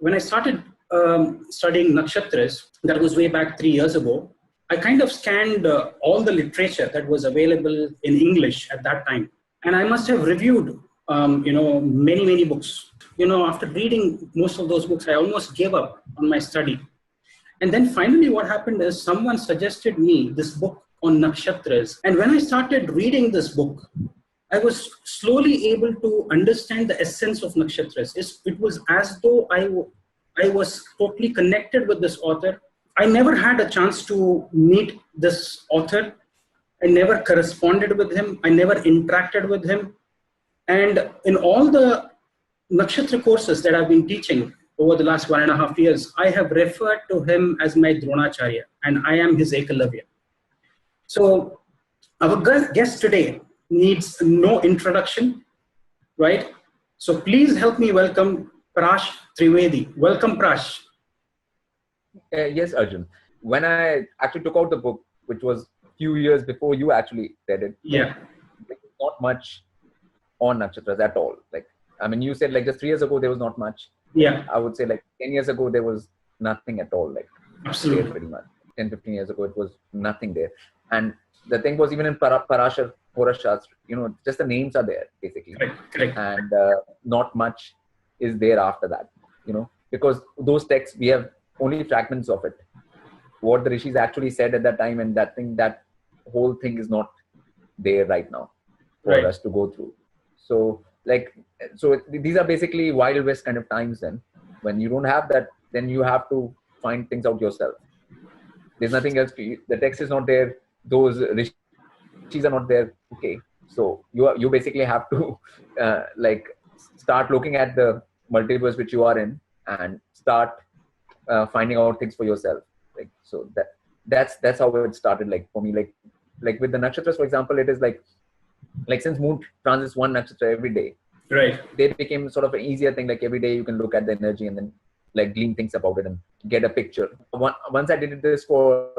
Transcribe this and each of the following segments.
when I started studying Nakshatras, that was way back 3 years ago, I kind of scanned all the literature that was available in English at that time. And I must have reviewed, many, many books. After reading most of those books, I almost gave up on my study. And then finally what happened is someone suggested me this book on Nakshatras. And when I started reading this book, I was slowly able to understand the essence of Nakshatras. It was as though I was totally connected with this author. I never had a chance to meet this author. I never corresponded with him. I never interacted with him. And in all the Nakshatra courses that I've been teaching over the last 1.5 years, I have referred to him as my Dronacharya, and I am his Ekalavya. So our guest today needs no introduction, right? So please help me welcome Prash Trivedi. Welcome, Prash. Yes, Arjun. When I actually took out the book, which was a few years before you actually read it, yeah, not much on Nakshatras at all. You said just 3 years ago there was not much. Yeah, I would say 10 years ago there was nothing at all. Absolutely, pretty much 10, 15 years ago it was nothing there. And the thing was, even in Parashar, Horashastra, just the names are there basically. Correct. And not much is there after that, because those texts, we have only fragments of it. What the rishis actually said at that time, and that whole thing is not there right now for us to go through. So these are basically Wild West kind of times. Then when you don't have that, then you have to find things out yourself. There's nothing else to you. The text is not there. Those rishis are not there. Okay. So you basically have to start looking at the multiverse which you are in and start finding out things for yourself. That's how it started. For me, with the nakshatras, for example, it is since moon transits one nakshatra every day, right? They became sort of an easier thing. Every day you can look at the energy and then glean things about it and get a picture. Once I did this for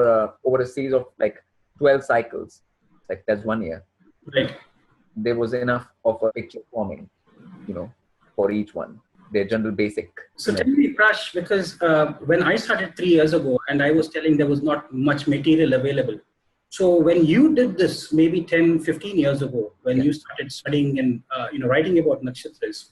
over a series of 12 cycles, that's 1 year. Right. There was enough of a picture forming, for each one. Their general basic. So tell me, Prash, because when I started 3 years ago, and I was telling there was not much material available. So when you did this, maybe 10, 15 years ago, when you started studying and writing about nakshatras,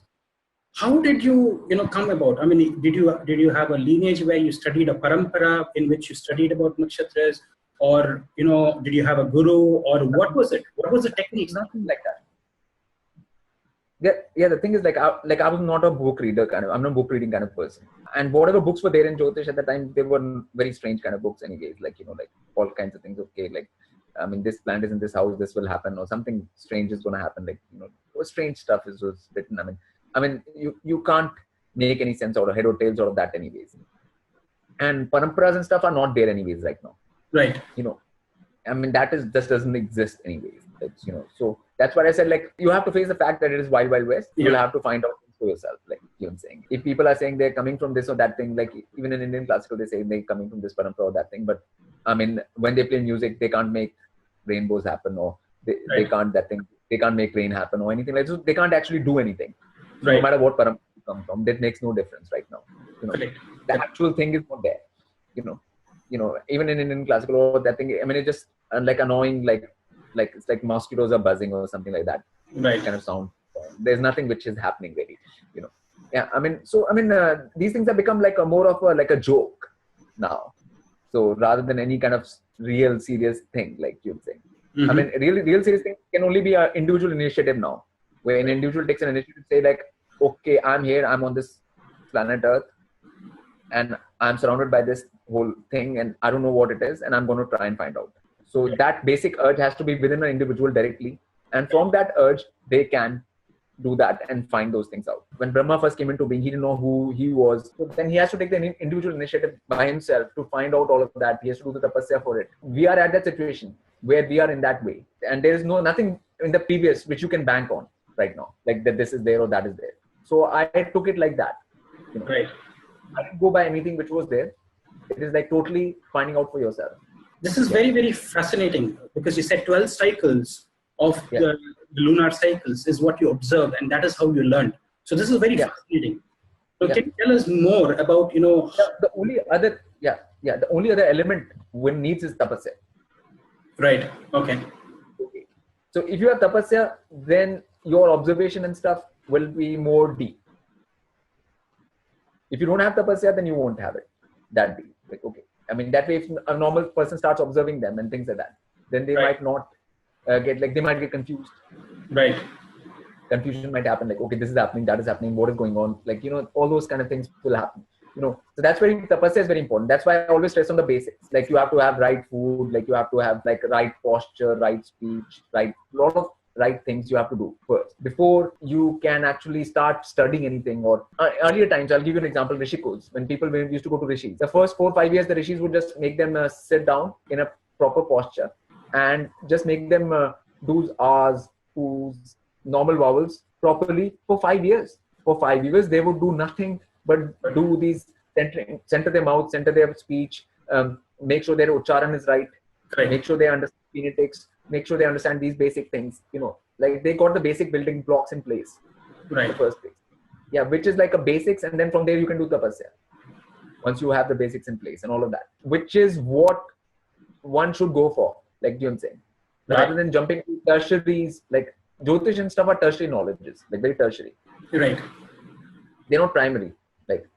how did you come about? I mean, did you have a lineage where you studied a parampara in which you studied about nakshatras, or did you have a guru, or what was it? What was the technique? Nothing like that. Yeah. The thing is, I was not a book reader I'm not a book reading kind of person. And whatever books were there in Jyotish at the time, they were very strange kind of books, anyways. All kinds of things. Okay, this planet is in this house, this will happen, or something strange is going to happen. Strange stuff was written. You can't make any sense out of head or tails out of that, anyways. And paramparas and stuff are not there, anyways, right now. Right. That just doesn't exist, anyways. So that's why I said, you have to face the fact that it is Wild West. You'll have to find out things for yourself, I'm saying. If people are saying they're coming from this or that thing, even in Indian classical, they say they're coming from this parampara or that thing. But when they play music, they can't make rainbows happen, or they can't they can't make rain happen or anything like that. So they can't actually do anything. So no matter what parampara you come from, that makes no difference right now. The actual thing is not there. Even in Indian classical or that thing, it's just annoying, it's like mosquitoes are buzzing or something like that. Right. Kind of sound. There's nothing which is happening really. These things have become more of a joke now. So rather than any kind of real serious thing, you're saying. Mm-hmm. Real serious thing can only be an individual initiative now, where an individual takes an initiative to say okay, I'm here, I'm on this planet Earth, and I'm surrounded by this whole thing, and I don't know what it is, and I'm going to try and find out. So that basic urge has to be within an individual directly, and from that urge, they can do that and find those things out. When Brahma first came into being, he didn't know who he was. So then he has to take the individual initiative by himself to find out all of that. He has to do the tapasya for it. We are at that situation where we are in that way. And there is nothing in the previous which you can bank on right now. That this is there or that is there. So I took it like that. Right. I didn't go by anything which was there. It is totally finding out for yourself. This is very, very fascinating, because you said 12 cycles of the lunar cycles is what you observe, and that is how you learn. So this is very fascinating. So can you tell us more about, the only other, the only other element one needs is tapasya. Right. Okay. So if you have tapasya, then your observation and stuff will be more deep. If you don't have tapasya, then you won't have it that deep. Like, okay. I mean, that way, if a normal person starts observing them and things like that, then they might not they might get confused. Right. Confusion might happen, like, okay, this is happening, that is happening, what is going on? Like, all those kind of things will happen. So that's where tapasya is very important. That's why I always stress on the basics. Like, you have to have right food, like you have to have like right posture, right speech, right, lot of right things you have to do first before you can actually start studying anything. Or earlier times, I'll give you an example, Rishikos. When people used to go to rishis, the first 4 or 5 years, the rishis would just make them sit down in a proper posture and just make them do ahs, oos, normal vowels properly for 5 years. For 5 years, they would do nothing but do these center their mouth, center their speech, make sure their ucharan is right, make sure they understand phonetics, make sure they understand these basic things. Like they got the basic building blocks in place. Right. In the first place. Yeah, which is like a basics, and then from there you can do tapasya. Once you have the basics in place and all of that, which is what one should go for, like Jim saying, rather than jumping to tertiaries. Like Jyotish and stuff are tertiary knowledges, like very tertiary. Right. They're not primary. Like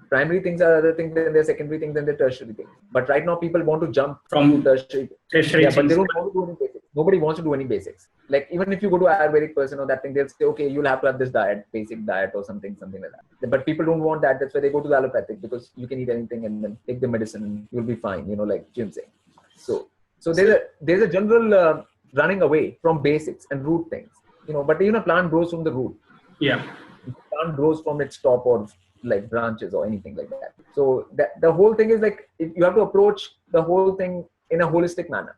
primary things are other things, then they're secondary things, then they're tertiary things. But right now people want to jump from tertiary. Yeah, but they don't want to do any basics. Nobody wants to do any basics. Like even if you go to Ayurvedic person or that thing, they'll say, okay, you'll have to have this diet, basic diet or something like that. But people don't want that. That's why they go to the allopathic, because you can eat anything and then take the medicine and you'll be fine, like Jim saying. So there's a general running away from basics and root things, but a plant grows from the root. Yeah. The plant grows from its top or like branches or anything like that. So the whole thing is like, you have to approach the whole thing in a holistic manner.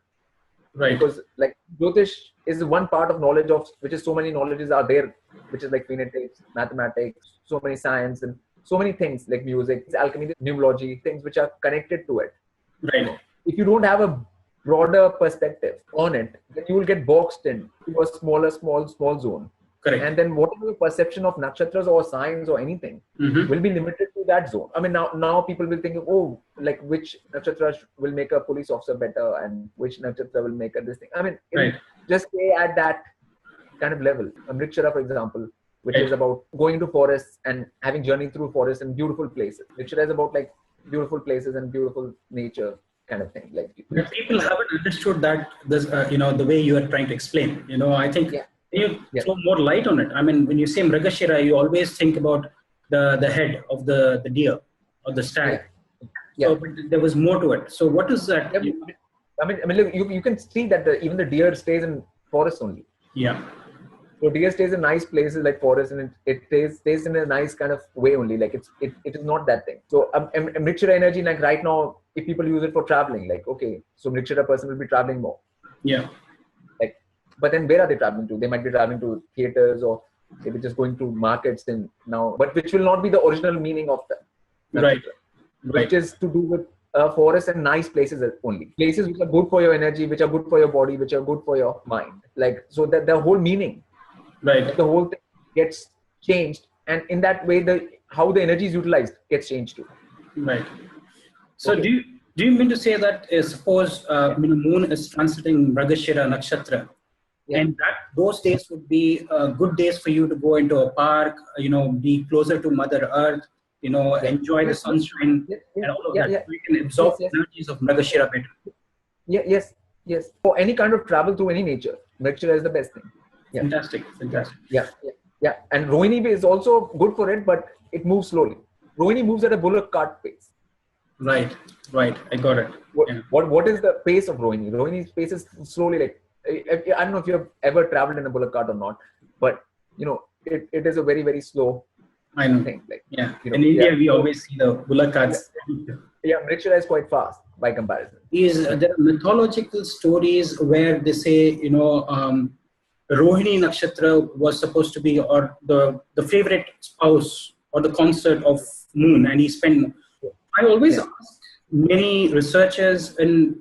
Right. Because like Jyotish is one part of knowledge of which is so many knowledges are there, which is like phonetics, mathematics, so many science and so many things like music, alchemy, numerology, things which are connected to it. Right. If you don't have a broader perspective on it, then you will get boxed in to a small zone. Correct. And then whatever your perception of nakshatras or signs or anything will be limited to that zone. I mean, now people will think, oh, like which nakshatra will make a police officer better and which nakshatra will make a this thing. I mean, just stay at that kind of level. Mrigashira, for example, which is about going to forests and having journey through forests and beautiful places. Mrigashira is about like beautiful places and beautiful nature kind of thing. Like people haven't understood that this, the way you are trying to explain. I think. Yeah. Can you throw more light on it? I mean, when you say Mrigashira, you always think about the head of the deer or the stag. Yeah. So, but there was more to it. So what is that? Yeah, I mean, look, you can see that even the deer stays in forests only. Yeah. So deer stays in nice places like forests, and it stays in a nice kind of way only. Like it is not that thing. So Mrigashira energy, like right now, if people use it for traveling, like okay, so Mrigashira person will be traveling more. Yeah. But then where are they traveling to? They might be traveling to theaters or maybe just going to markets then now, but which will not be the original meaning of the right. Which is to do with forests and nice places only. Places which are good for your energy, which are good for your body, which are good for your mind. Like, so that the whole meaning, right, the whole thing gets changed. And in that way, how the energy is utilized gets changed too. Right. So do you mean to say that suppose moon is transiting Mrigashira Nakshatra, and those days would be good days for you to go into a park, be closer to Mother Earth, enjoy the sunshine and all of that. So you can absorb the energies of Mrigashira better. Yes. For any kind of travel through any nature, Mrigashira is the best thing. Yeah. Fantastic. Yeah. And Rohini is also good for it, but it moves slowly. Rohini moves at a bullock cart pace. Right. I got it. What is the pace of Rohini? Rohini's pace is slowly, like, I don't know if you have ever traveled in a bullock cart or not, but it is a very, very slow thing. Like, in India we always see the bullock carts. Yeah, Mrigashira is quite fast by comparison. There are mythological stories where they say, Rohini Nakshatra was supposed to be or the favorite spouse or the consort of moon, and he spent. I always ask many researchers, and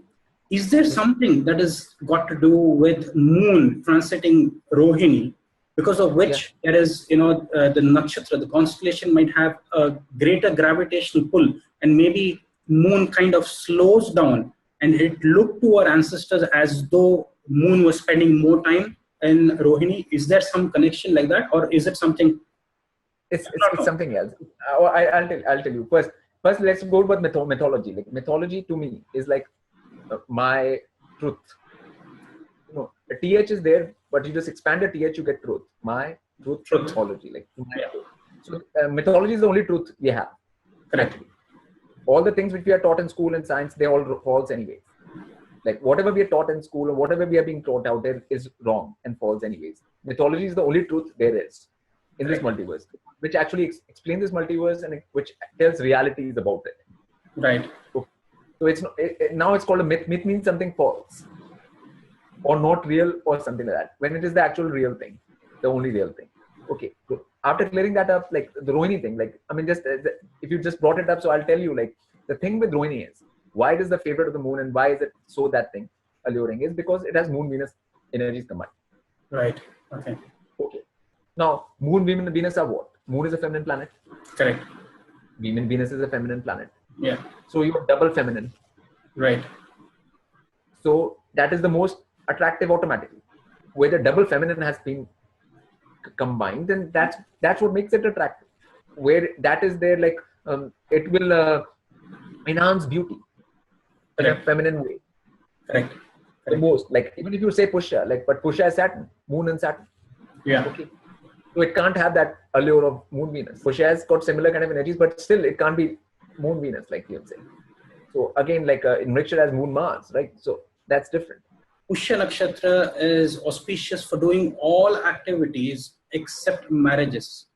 is there something that has got to do with moon transiting Rohini? because of which there is, the nakshatra, the constellation might have a greater gravitational pull, and maybe moon kind of slows down, and it looked to our ancestors as though moon was spending more time in Rohini. Is there some connection like that, or is it something? It's something else. I'll tell you. First, let's go with mythology. Like mythology to me is like my truth. The TH is there, but you just expand the TH, you get truth. My truth. Mythology. Like so, mythology is the only truth we have. Correct. All the things which we are taught in school and science, they all false anyways. Like whatever we are taught in school or whatever we are being taught out there is wrong and false anyways. Mythology is the only truth there is in this multiverse, which actually explains this multiverse and which tells realities about it. Right. So it's now it's called a myth. Myth means something false or not real or something like that. When it is the actual real thing, the only real thing. Okay. So after clearing that up, like the Rohini thing, like I mean, just if you just brought it up, so I'll tell you, like the thing with Rohini is why it is the favorite of the moon and why is it so that thing alluring is because it has moon Venus energies combined. Right. Okay. Now, moon, Venus are what? Moon is a feminine planet. Correct. Venus is a feminine planet. Yeah. So you're double feminine. Right. So that is the most attractive automatically. Where the double feminine has been combined, then that's what makes it attractive. Where that is there, like it will enhance beauty in a feminine way. Correct. The most, like even if you say Pushya, like but Pushya is Saturn, Moon and Saturn. Yeah. Okay. So it can't have that allure of Moon Venus. Pushya has got similar kind of energies, but still it can't be Moon Venus, like you're saying. So again, like in Mrigashira has Moon Mars, right? So that's different. Pushya Nakshatra is auspicious for doing all activities except marriages.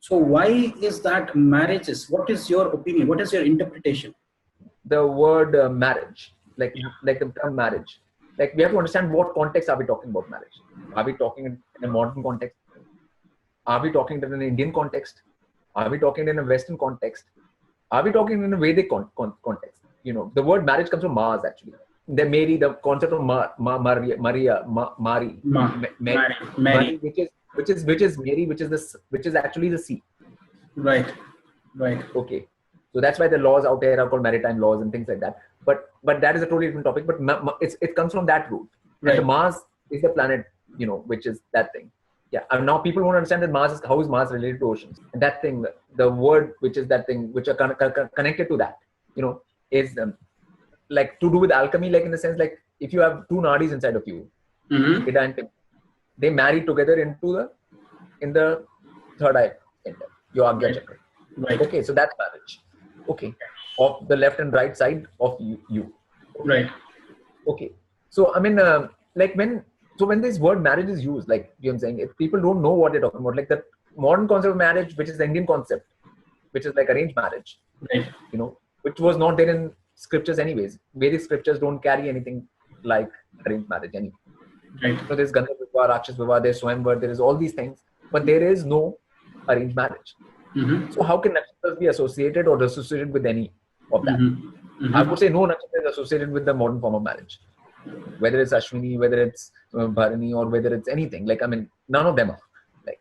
So why is that marriages? What is your opinion? What is your interpretation? The word marriage, like the term marriage. Like we have to understand what context are we talking about marriage. Are we talking in a modern context? Are we talking in an Indian context? Are we talking in a Western context? Are we talking in a Vedic context? The word marriage comes from Mars actually. The concept of Mary, which is Mary, which is actually the sea. Right. Okay. So that's why the laws out there are called maritime laws and things like that. But that is a totally different topic. But it comes from that root. Right. And the Mars is the planet, which is that thing. Yeah. And now people won't understand that how is Mars related to oceans? And that thing, the word which is that thing, which are connected to that, is like to do with alchemy, like in the sense like if you have two nadis inside of you, they marry together in the third eye center, your Agya Chakra. Right. Okay, so that's marriage. Okay, of the left and right side of you. Okay. Right. Okay, so I mean, when this word marriage is used, like I'm saying, if people don't know what they're talking about, like the modern concept of marriage, which is the Indian concept, which is like arranged marriage, right? Which was not there in scriptures anyways. Vedic scriptures don't carry anything like arranged marriage anyway. Right. So there's Gandharva Vivah, Rakshas Vivah, there's Swayamvar, there is all these things, but there is no arranged marriage. Mm-hmm. So how can nakshatras be associated or associated with any of that? Mm-hmm. Mm-hmm. I would say no nakshatra is associated with the modern form of marriage. Whether it's Ashwini, whether it's Bharani, or whether it's anything. Like, I mean, none of them are. Like,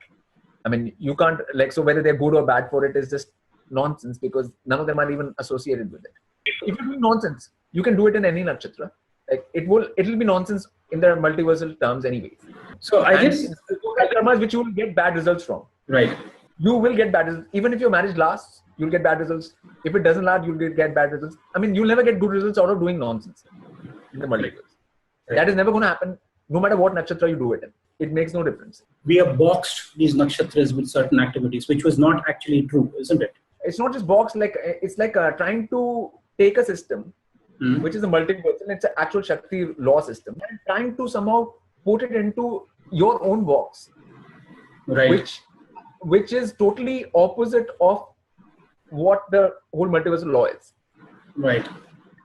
I mean, you can't, like, so whether they're good or bad for it is just nonsense because none of them are even associated with it. If you do nonsense, you can do it in any nakshatra. Like, it'll be nonsense in the multiversal terms anyways. So I guess karmas which you will get bad results from. Right. You will get bad results. Even if your marriage lasts, you'll get bad results. If it doesn't last, you'll get bad results. I mean, you'll never get good results out of doing nonsense in the multiverse. Right. That is never going to happen, no matter what nakshatra you do it in. It makes no difference. We have boxed these nakshatras with certain activities, which was not actually true, isn't it? It's not just boxed. Like it's like trying to take a system, which is a multiversal, it's an actual Shakti law system, and trying to somehow put it into your own box, right? Which is totally opposite of what the whole multiversal law is. Right.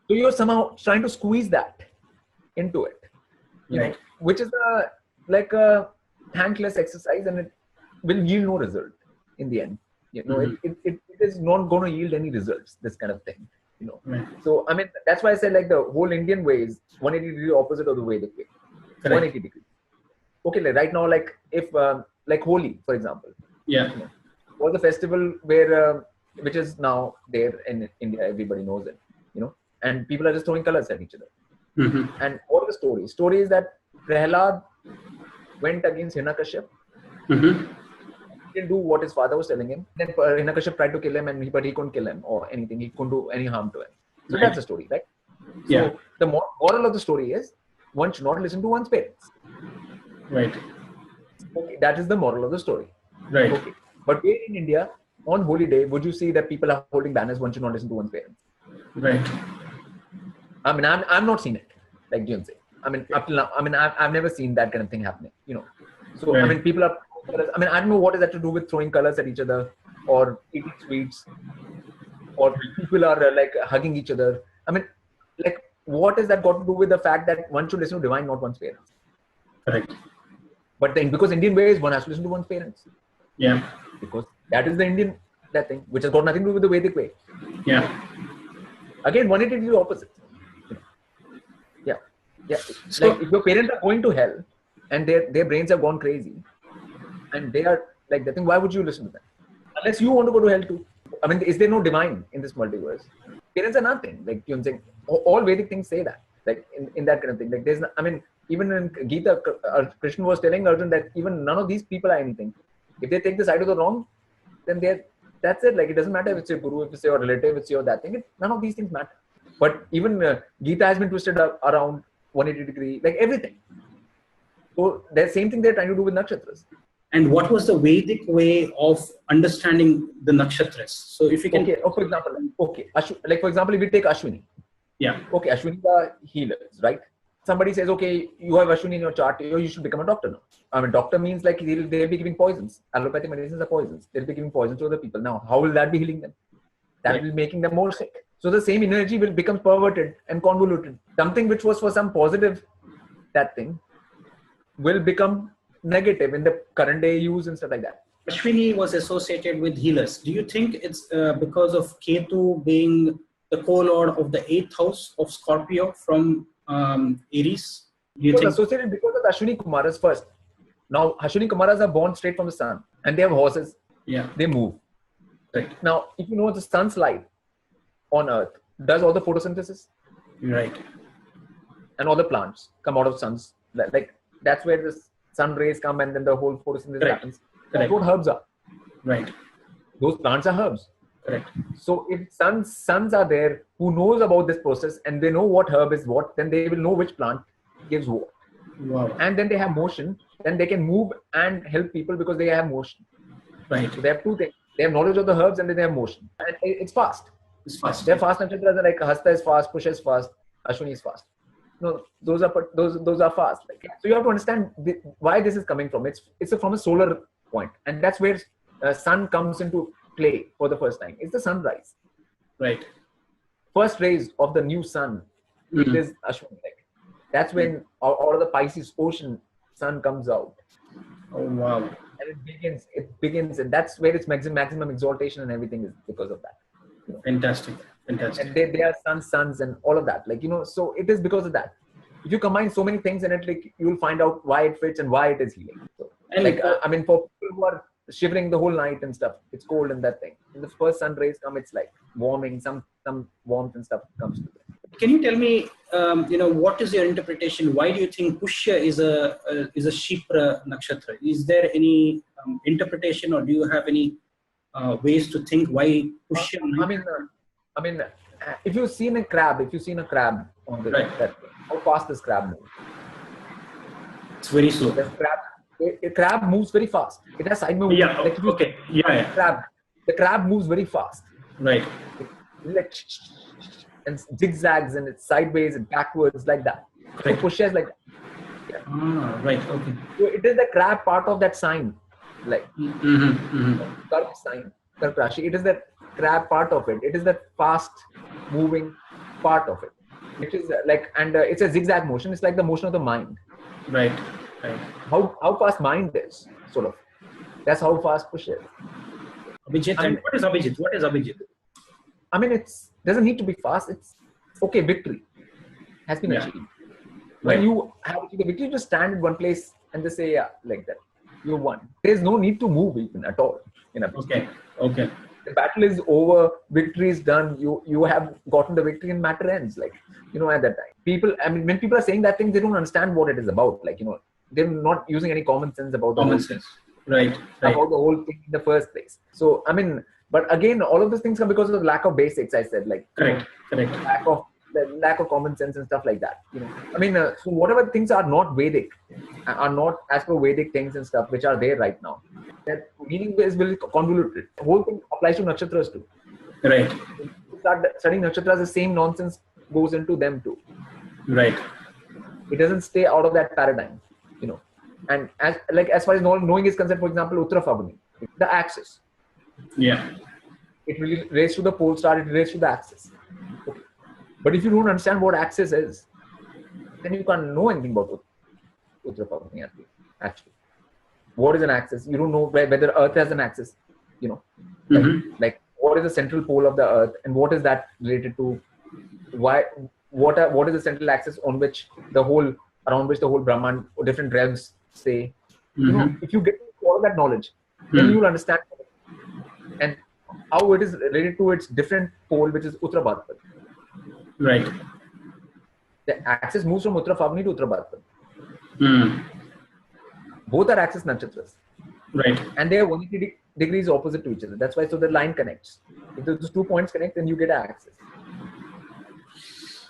So you're somehow trying to squeeze that into it, right? Which is like a thankless exercise, and it will yield no result in the end. It is not going to yield any results. This kind of thing, Right. So I mean, that's why I said like the whole Indian way is 180 degree opposite of the Vedic way. Correct. 180 degrees. Okay, like right now, like if like Holi, for example. Yeah. You know, was a festival where, which is now there in India, everybody knows it, you know, and people are just throwing colors at each other. Mm-hmm. And what are the stories? Story is that Prahlad went against Hiranyakashipu. Mm-hmm. He didn't do what his father was telling him. Then Hiranyakashipu tried to kill him, but he couldn't kill him or anything. He couldn't do any harm to him. So that's the story, right? Yeah. So the moral of the story is one should not listen to one's parents. Right. Okay, that is the moral of the story. Right. Okay. But where in India, on Holy Day, would you see that people are holding banners, one should not listen to one's parents? Right. I mean, I've not seen it, like you say. I mean, up till now, I mean, I've never seen that kind of thing happening, you know. So, Right. I mean, people are, I mean, I don't know what is that to do with throwing colors at each other or eating sweets or people are like hugging each other. I mean, like, what is that got to do with the fact that one should listen to divine, not one's parents? Correct. But then, because Indian way is one has to listen to one's parents. Yeah. Because that is the Indian, that thing, which has got nothing to do with the Vedic way. Yeah. Again, 180 is the opposite. Yeah. Yeah. So, like if your parents are going to hell and their brains have gone crazy and they are like that thing, why would you listen to them? Unless you want to go to hell too. I mean, is there no divine in this multiverse? Parents are nothing. Like you know, saying all Vedic things say that. Like in that kind of thing. Like there's no, I mean, even in Gita, Krishna was telling Arjun that even none of these people are anything. If they take the side of the wrong, then that's it. Like it doesn't matter if it's your guru, if it's your relative, it's your that thing. None of these things matter. But even Gita has been twisted around 180 degree, like everything. So the same thing they're trying to do with nakshatras. and what was the Vedic way of understanding the nakshatras? So if you can. Okay. For example, like for example, if we take Ashwini. Yeah. Okay, Ashwini are healers, right? Somebody says, okay, you have Ashwini in your chart, you should become a doctor now. I mean, doctor means like they'll be giving poisons. Allopathic medicines are poisons. They'll be giving poison to other people. Now, how will that be healing them? That will be making them more sick. So the same energy will become perverted and convoluted. Something which was for some positive, that thing, will become negative in the current day use and stuff like that. Ashwini was associated with healers. Do you think it's because of Ketu being the co-lord of the 8th house of Scorpio from Aries? Do you It think? was associated because of Ashwini Kumaras first. Now, Ashwini Kumaras are born straight from the sun and they have horses. Yeah. They move. Right. Now, if you know the sun's light on earth does all the photosynthesis. Right. And all the plants come out of suns. Like that's where the sun rays come and then the whole photosynthesis happens. That's what herbs are. Right. Those plants are herbs. Correct. So if sons are there who knows about this process and they know what herb is what, then they will know which plant gives what. Wow. And then they have motion, then they can move and help people because they have motion. Right. So they have two things. They have knowledge of the herbs and then they have motion. And it's fast. It's fast. They're fast nakshatras are like Hasta is fast, Pushya is fast, Ashwini is fast. No, those are fast. Like, so you have to understand why this is coming from. It's from a solar point, and that's where sun comes into play for the first time. It's the sunrise. Right. First rays of the new sun. It is Ashwini. Like, that's when out of the Pisces ocean, sun comes out. Oh wow. And it begins, and that's where its maximum exaltation and everything is because of that. You know? Fantastic. And they are suns and all of that. Like, you know, so it is because of that. If you combine so many things in it, like you will find out why it fits and why it is healing. So, And like, I mean, for people who are shivering the whole night and stuff, it's cold and that thing. When the first sun rays come, it's like warming, some warmth and stuff comes to it. Can you tell me, what is your interpretation? Why do you think Pushya is a Shipra nakshatra? Is there any interpretation, or do you have any ways to think why Pushya? I mean, if you've seen a crab on the that, how fast this crab moves? It's very slow. A crab moves very fast. It has side movement. Yeah. Like Okay. Yeah. The crab moves very fast. Right. Like and zigzags and it's sideways and backwards like that. So Pushya is like that. Yeah. Right. Okay. So it is the crab part of that sign, like Karp sign, Karp Rashi. It is the crab part of it. It is the fast moving part of it. It is like, and it's a zigzag motion. It's like the motion of the mind. Right. How fast mind is, sort of. That's how fast Pushya is. Abhijit, and what is Abhijit? What is Abhijit? I mean, it doesn't need to be fast. It's okay. Victory has been achieved. When you have achieved the victory, you just stand in one place and just say, yeah, like that. You won. There's no need to move even at all in a Okay. Okay. The battle is over, victory is done, you have gotten the victory and matter ends, like, at that time. People, I mean, when people are saying that thing, they don't understand what it is about. Like, they're not using any common sense about the whole thing. Right. About the whole thing in the first place. So, I mean, but again, all of these things come because of the lack of basics, I said, like, correct. Lack of common sense and stuff like that. I mean, so whatever things are not Vedic, are not as per Vedic things and stuff, which are there right now, that meaning is very convoluted. The whole thing applies to nakshatras too. Right. When you start studying nakshatras, the same nonsense goes into them too. Right. It doesn't stay out of that paradigm, And as far as knowing is concerned, for example, Uttara Phalguni, the axis. Yeah. It will race to the pole star, it race to the axis. Okay. But if you don't understand what axis is, then you can't know anything about Uttara Phalguni actually. What is an axis? You don't know whether Earth has an axis, like what is the central pole of the Earth and what is that related to? What is the central axis around which the whole Brahman or different realms stay? If you get all of that knowledge, then you will understand and how it is related to its different pole, which is Uttara Bhadrapada. Right. The axis moves from Uttara Phalguni to Uttara Bhadrapada. Both are axis nakshatras. Right. And they are 180 degrees opposite to each other. That's why, so the line connects. If those 2 points connect, then you get an axis.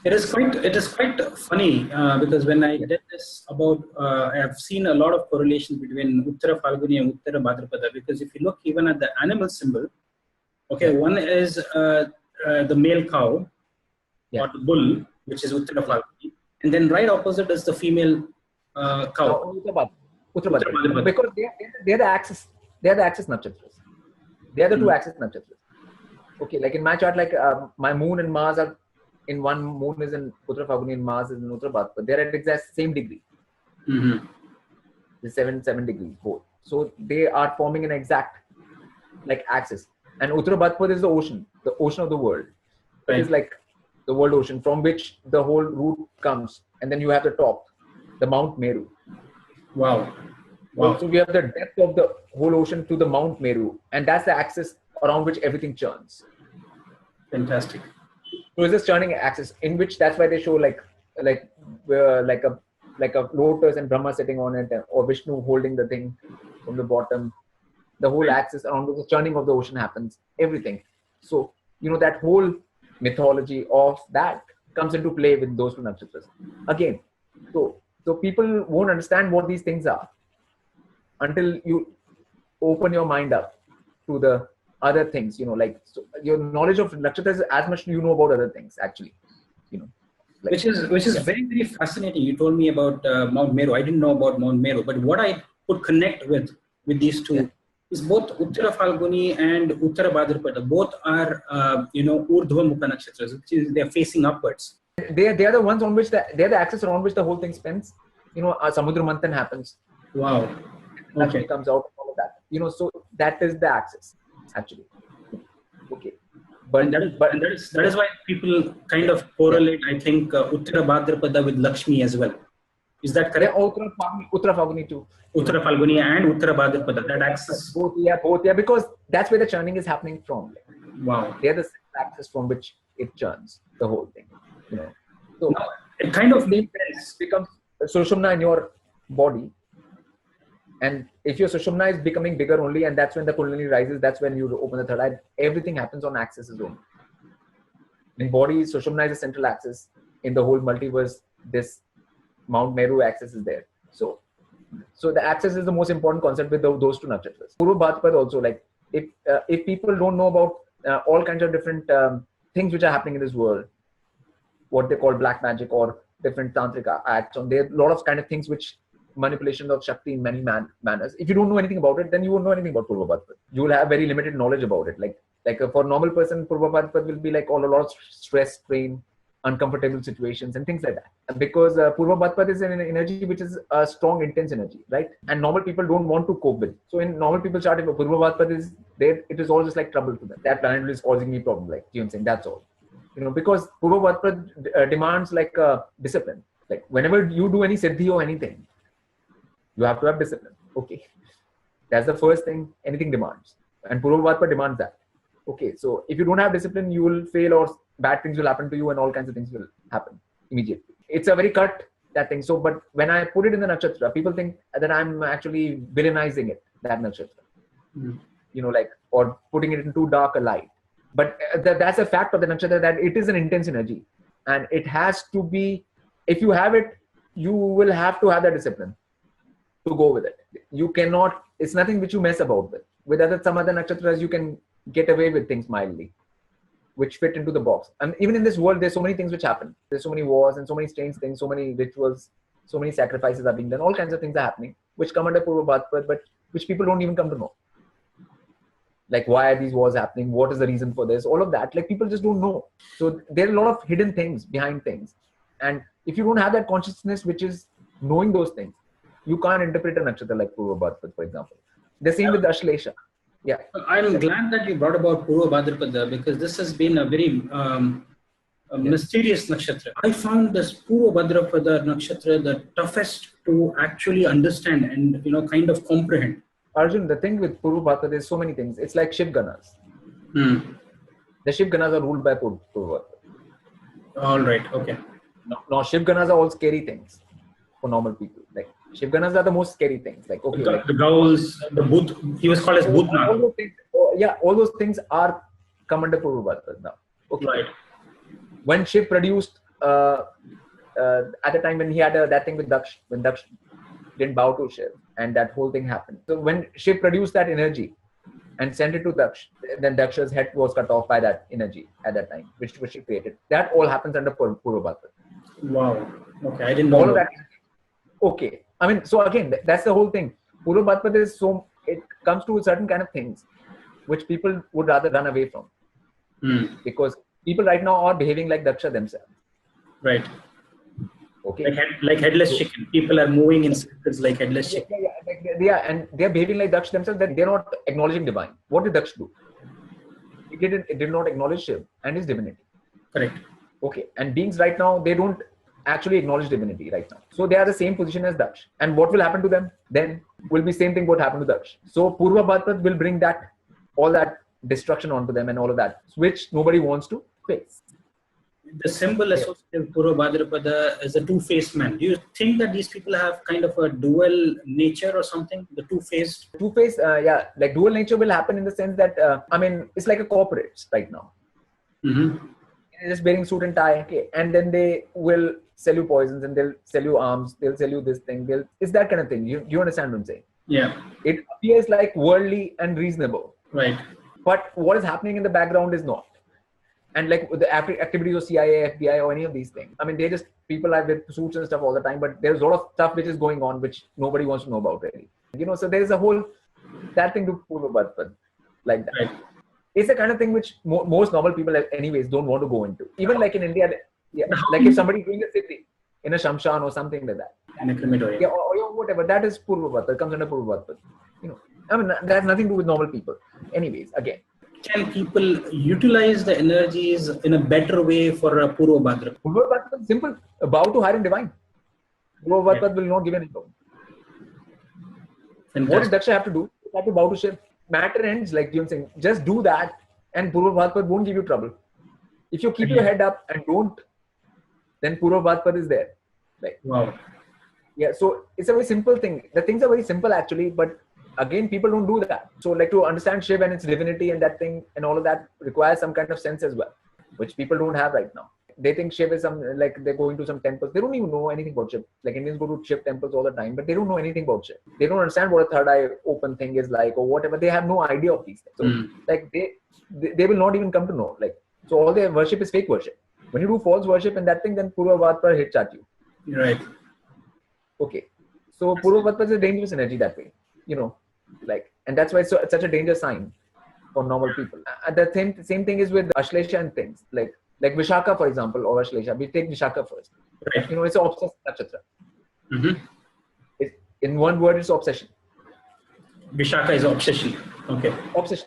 It is quite funny because when I did this I have seen a lot of correlations between Uttara Phalguni and Uttara Bhadrapada, because if you look even at the animal symbol, one is the male cow or the bull, which is Uttara Phalguni, and then right opposite is the female cow. Uttara Bhadrapada. Because they are the axis. They are the axis nakshatras. They are the two axis nakshatras. Okay, like in my chart, like my moon and Mars are in one. Moon is in Uttara Phalguni and Mars is in Uttara Bhadrapada. They are at the exact same degree. The 7 degrees both. So they are forming an exact axis. And Uttara Bhadrapada is the ocean of the world. Right. It is like the world ocean from which the whole root comes, and then you have the top, the Mount Meru. Wow. So we have the depth of the whole ocean to the Mount Meru, and that's the axis around which everything churns. Fantastic. So it's this churning axis in which that's why they show like a lotus and Brahma sitting on it, or Vishnu holding the thing from the bottom. The whole axis around which the churning of the ocean happens. Everything. So that whole mythology of that comes into play with those two nakshatras. Again, so people won't understand what these things are until you open your mind up to the other things, so your knowledge of nakshatras is as much you know about other things actually, which is very, very fascinating. You told me about Mount Meru. I didn't know about Mount Meru, but what I could connect with these two is both Uttara Phalguni and Uttara Bhadrapada. Both are, Urdhva Mukha nakshatras, which is they're facing upwards. They are the ones on which they're the axis around which the whole thing spins. Samudra Manthan happens. Wow. Okay. Comes out, all of that. So that is the axis, actually. Okay. But that is why people kind of correlate, I think, Uttara Bhadrapada with Lakshmi as well. Is that correct? Yeah, Uttara Phalguni too. Uttara Phalguni and Uttara Bhadrapada, that axis. Both, because that's where the churning is happening from. Wow. They're the axis from which it churns, the whole thing. So now, it kind of becomes Sushumna in your body. And if your Sushumna is becoming bigger only, and that's when the Kundalini rises, that's when you open the third eye. Everything happens on axis only. In body, Sushumna is the central axis. In the whole multiverse, this Mount Meru axis is there. So the axis is the most important concept with those two nakshatras. Purva Bhadrapada also, if people don't know about all kinds of different things which are happening in this world, what they call black magic or different tantric acts, there are a lot of kind of things which manipulation of Shakti in many manners. If you don't know anything about it, then you won't know anything about Purva Bhadrapada. You will have very limited knowledge about it. Like for a normal person, Purva Bhadrapada will be like a lot of stress, strain, uncomfortable situations and things like that. And because Purva Bhadrapada is an energy which is a strong, intense energy, right? And normal people don't want to cope with it. So in normal people chart, if Purva Bhadrapada is there, it is all just like trouble to them. That planet is causing me problem, like you know saying, that's all. Because Purva Bhadrapada demands discipline. Like whenever you do any siddhi or anything, you have to have discipline. Okay. That's the first thing anything demands. And Purva Bhadrapada demands that. Okay, so if you don't have discipline, you will fail or bad things will happen to you and all kinds of things will happen immediately. It's a very cut, that thing. So, but when I put it in the Nakshatra, people think that I'm actually villainizing it, that Nakshatra. You know, like, or putting it into dark a light. But that's a fact of the Nakshatra, that it is an intense energy. And it has to be, if you have it, you will have to have that discipline to go with it. You cannot, it's nothing which you mess about with. With some other Nakshatras, you can get away with things mildly, which fit into the box. And even in this world, there's so many things which happen. There's so many wars and so many strange things, so many rituals, so many sacrifices are being done. All kinds of things are happening, which come under Purva Bhadrapada, but which people don't even come to know. Like, why are these wars happening? What is the reason for this? All of that, like, people just don't know. So there are a lot of hidden things behind things. And if you don't have that consciousness, which is knowing those things, you can't interpret a nakshatra like Purva Bhadrapada, for example. The same with Ashlesha. Yeah. I'm glad that you brought about Purva Bhadrapada, because this has been a very mysterious nakshatra. I found this Purva Bhadrapada nakshatra the toughest to actually understand and, you know, kind of comprehend. Arjun, the thing with Purva Bhadrapada, there's so many things. It's like Shiv Ganas. The Shiv Ganas are ruled by Purva Bhadrapada. All right. Okay. No, Shiv Ganas are all scary things for normal people. Like, Shiv Ganas are the most scary things. Like, okay, the ghouls, the Budh, he was called as Budhna. All those things, all those things are come under Purva Bhadrapada now. Okay. Right. When Shiv produced, at the time when he had that thing with Daksh, when Daksh didn't bow to Shiv, and that whole thing happened. So when Shiv produced that energy and sent it to Daksh, then Daksha's head was cut off by that energy at that time, which she created. That all happens under Purva Bhadrapada. Wow. Okay, I didn't know all of that. Okay. I mean, so again, that's the whole thing. Purva Bhadrapada is so, it comes to certain kind of things which people would rather run away from. Because people right now are behaving like Daksha themselves. Right. Okay. Like headless chicken. People are moving in circles like headless chicken. And they're behaving like Daksha themselves, that they're not acknowledging divine. What did Daksha do? It did not acknowledge Shiv and his divinity. Correct. Okay. And beings right now, they don't actually acknowledge divinity right now. So they are the same position as Daksh. And what will happen to them? Then will be same thing what happened to Daksh. So Purva Bhadrapada will bring that, all that destruction onto them and all of that, which nobody wants to face. The symbol associated with Purva Bhadrapada is a two-faced man. Do you think that these people have kind of a dual nature or something? The two-faced? Two-faced, like dual nature will happen in the sense that, I mean, it's like a corporate right now. They're just wearing suit and tie, okay, and then they will sell you poisons and they'll sell you arms, they'll sell you this thing, it's that kind of thing. You understand what I'm saying? Yeah. It appears like worldly and reasonable. Right. But what is happening in the background is not. And like with the activities of CIA, FBI, or any of these things, I mean, they just, people are with suits and stuff all the time, but there's a lot of stuff which is going on which nobody wants to know about really. You know, so there's a whole, that thing to Purva Bhadrapada, like that. Right. It's the kind of thing which most normal people anyways don't want to go into. Even like in India, like if somebody is doing a city in a shamshan or something like that. In a crematorium. Yeah, or whatever, that is Purva Bhadrapada, comes under Purva Bhadrapada. You know, I mean, that has nothing to do with normal people. Anyways, again. Can people utilize the energies in a better way for a Purva Bhadrapada? Purva Bhadrapada is simple. Bow to higher and divine. Purva Bhadrapada will not give any problem. What does Daksha have to do? He have to bow to Shiv. Matter ends, like you're saying. Just do that and Purva Bhadrapada won't give you trouble. If you keep your head up and don't, then Purva Bhadrapada is there. Like, wow. Yeah, so it's a very simple thing. The things are very simple actually, but again, people don't do that. So like to understand Shiv and its divinity and that thing and all of that requires some kind of sense as well, which people don't have right now. They think Shiv is some, like they're going to some temples. They don't even know anything about Shiv. Like Indians go to Shiv temples all the time, but they don't know anything about Shiv. They don't understand what a third eye open thing is like or whatever. They have no idea of these things. So like they will not even come to know. Like, so all their worship is fake worship. When you do false worship and that thing, then Purva Bhadrapada hits at you. Right. Okay. So Purva Bhadrapada is a dangerous energy that way. You know, like, and that's why it's such a danger sign for normal people. The same thing is with Ashlesha and things like Vishakha, for example, or Ashlesha. We take Vishakha first. Right. You know, it's an obsessive nakshatra. In one word, it's obsession. Vishakha is obsession. Okay. Obsession.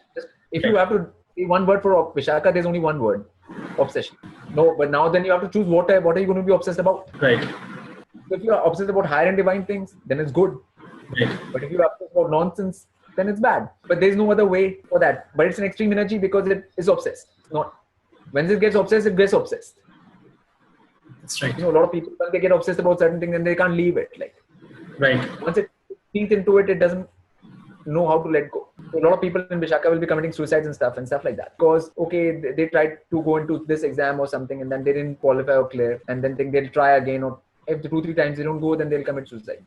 If you have to say one word for Vishakha, there's only one word. Obsession. No, but now then you have to choose what are you going to be obsessed about. Right. So if you are obsessed about higher and divine things, then it's good. Right. But if you are obsessed about nonsense then it's bad. But there's no other way for that. But it's an extreme energy because it is obsessed. Not when it gets obsessed, it gets obsessed. That's right. A lot of people, when they get obsessed about certain things, and they can't leave it. Right. Once it feeds into it, it doesn't know how to let go. So a lot of people in Vishakha will be committing suicides and stuff like that. Because, okay, they tried to go into this exam or something and then they didn't qualify or clear, and then think they'll try again, or if 2-3 times they don't go, then they'll commit suicide.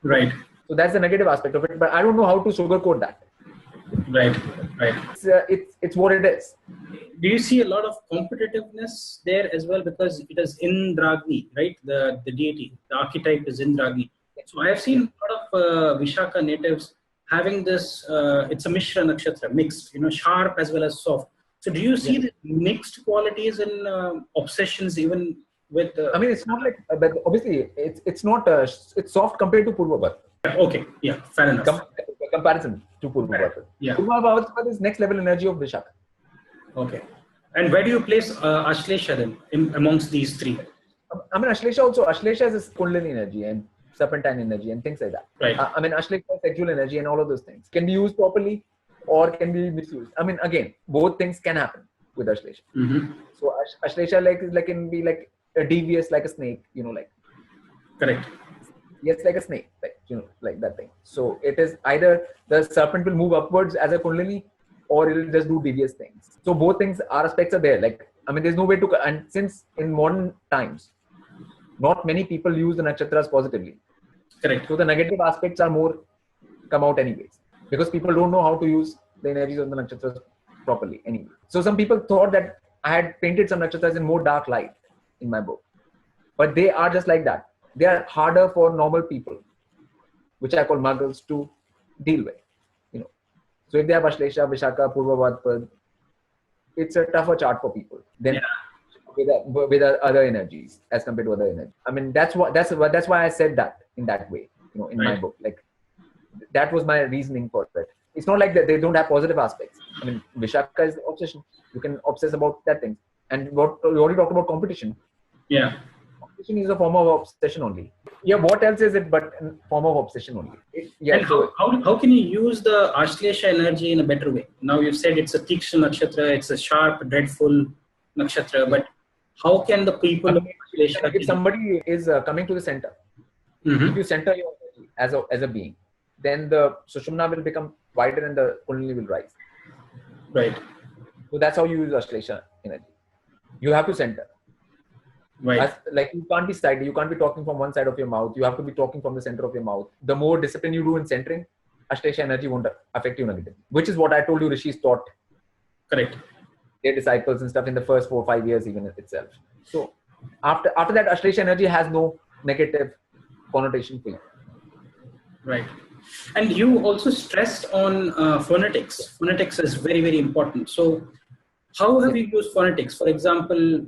Right. So that's the negative aspect of it, but I don't know how to sugarcoat that. Right. It's what it is. Do you see a lot of competitiveness there as well, because it is Indragni, right? The deity, the archetype is Indragni. So I have seen a lot of Vishakha natives having this. It's a Mishra Nakshatra, mixed, sharp as well as soft. So do you see the mixed qualities and obsessions even with? I mean, it's not like, but obviously it's not. It's soft compared to Purva Bhadrapada. Okay, yeah, fair enough. Comparison to Purva Bhadrapada. Yeah. Purva Bhadrapada is next level energy of Vishakha. Okay. And where do you place Ashlesha then amongst these three? I mean, Ashlesha is Kundalini energy and Serpentine energy and things like that. Right. I mean, Ashlesha is sexual energy and all of those things can be used properly or can be misused. I mean, again, both things can happen with Ashlesha. Mm-hmm. So Ashlesha can be like a devious, like a snake, Correct. Yes, like a snake, like that thing. So it is either the serpent will move upwards as a Kundalini, or it will just do devious things. So both things, aspects are there. There's no way to, and since in modern times, not many people use the nakshatras positively. Correct. So the negative aspects are more come out anyways, because people don't know how to use the energies of the nakshatras properly anyway. So some people thought that I had painted some nakshatras in more dark light in my book, but they are just like that. They are harder for normal people, which I call muggles, to deal with. So if they have Ashlesha, Vishakha, Purva Bhadrapada, it's a tougher chart for people than with other energies as compared to other energies. I mean, that's why I said that in that way, in my book. That was my reasoning for it. It's not like that they don't have positive aspects. I mean, Vishakha is the obsession. You can obsess about that thing. And what you already talked about competition. Yeah. Competition is a form of obsession only. Yeah, what else is it but a form of obsession only? And how can you use the Ashlesha energy in a better way? Now you've said it's a Tikshna Nakshatra, it's a sharp, dreadful Nakshatra, but how can the people... If somebody is coming to the center, if you center your energy as a being, then the Sushumna will become wider and the Kundalini will rise. Right. So that's how you use Ashlesha energy. You have to center. Right. You can't be sided. You can't be talking from one side of your mouth. You have to be talking from the center of your mouth. The more discipline you do in centering, Ashlesha energy won't affect you negatively. Which is what I told you Rishis taught. Correct. Their disciples and stuff in the first 4 or 5 years even itself. So after that, Ashlesha energy has no negative connotation for you. Right. And you also stressed on phonetics. Phonetics is very, very important. So how have you used phonetics? For example,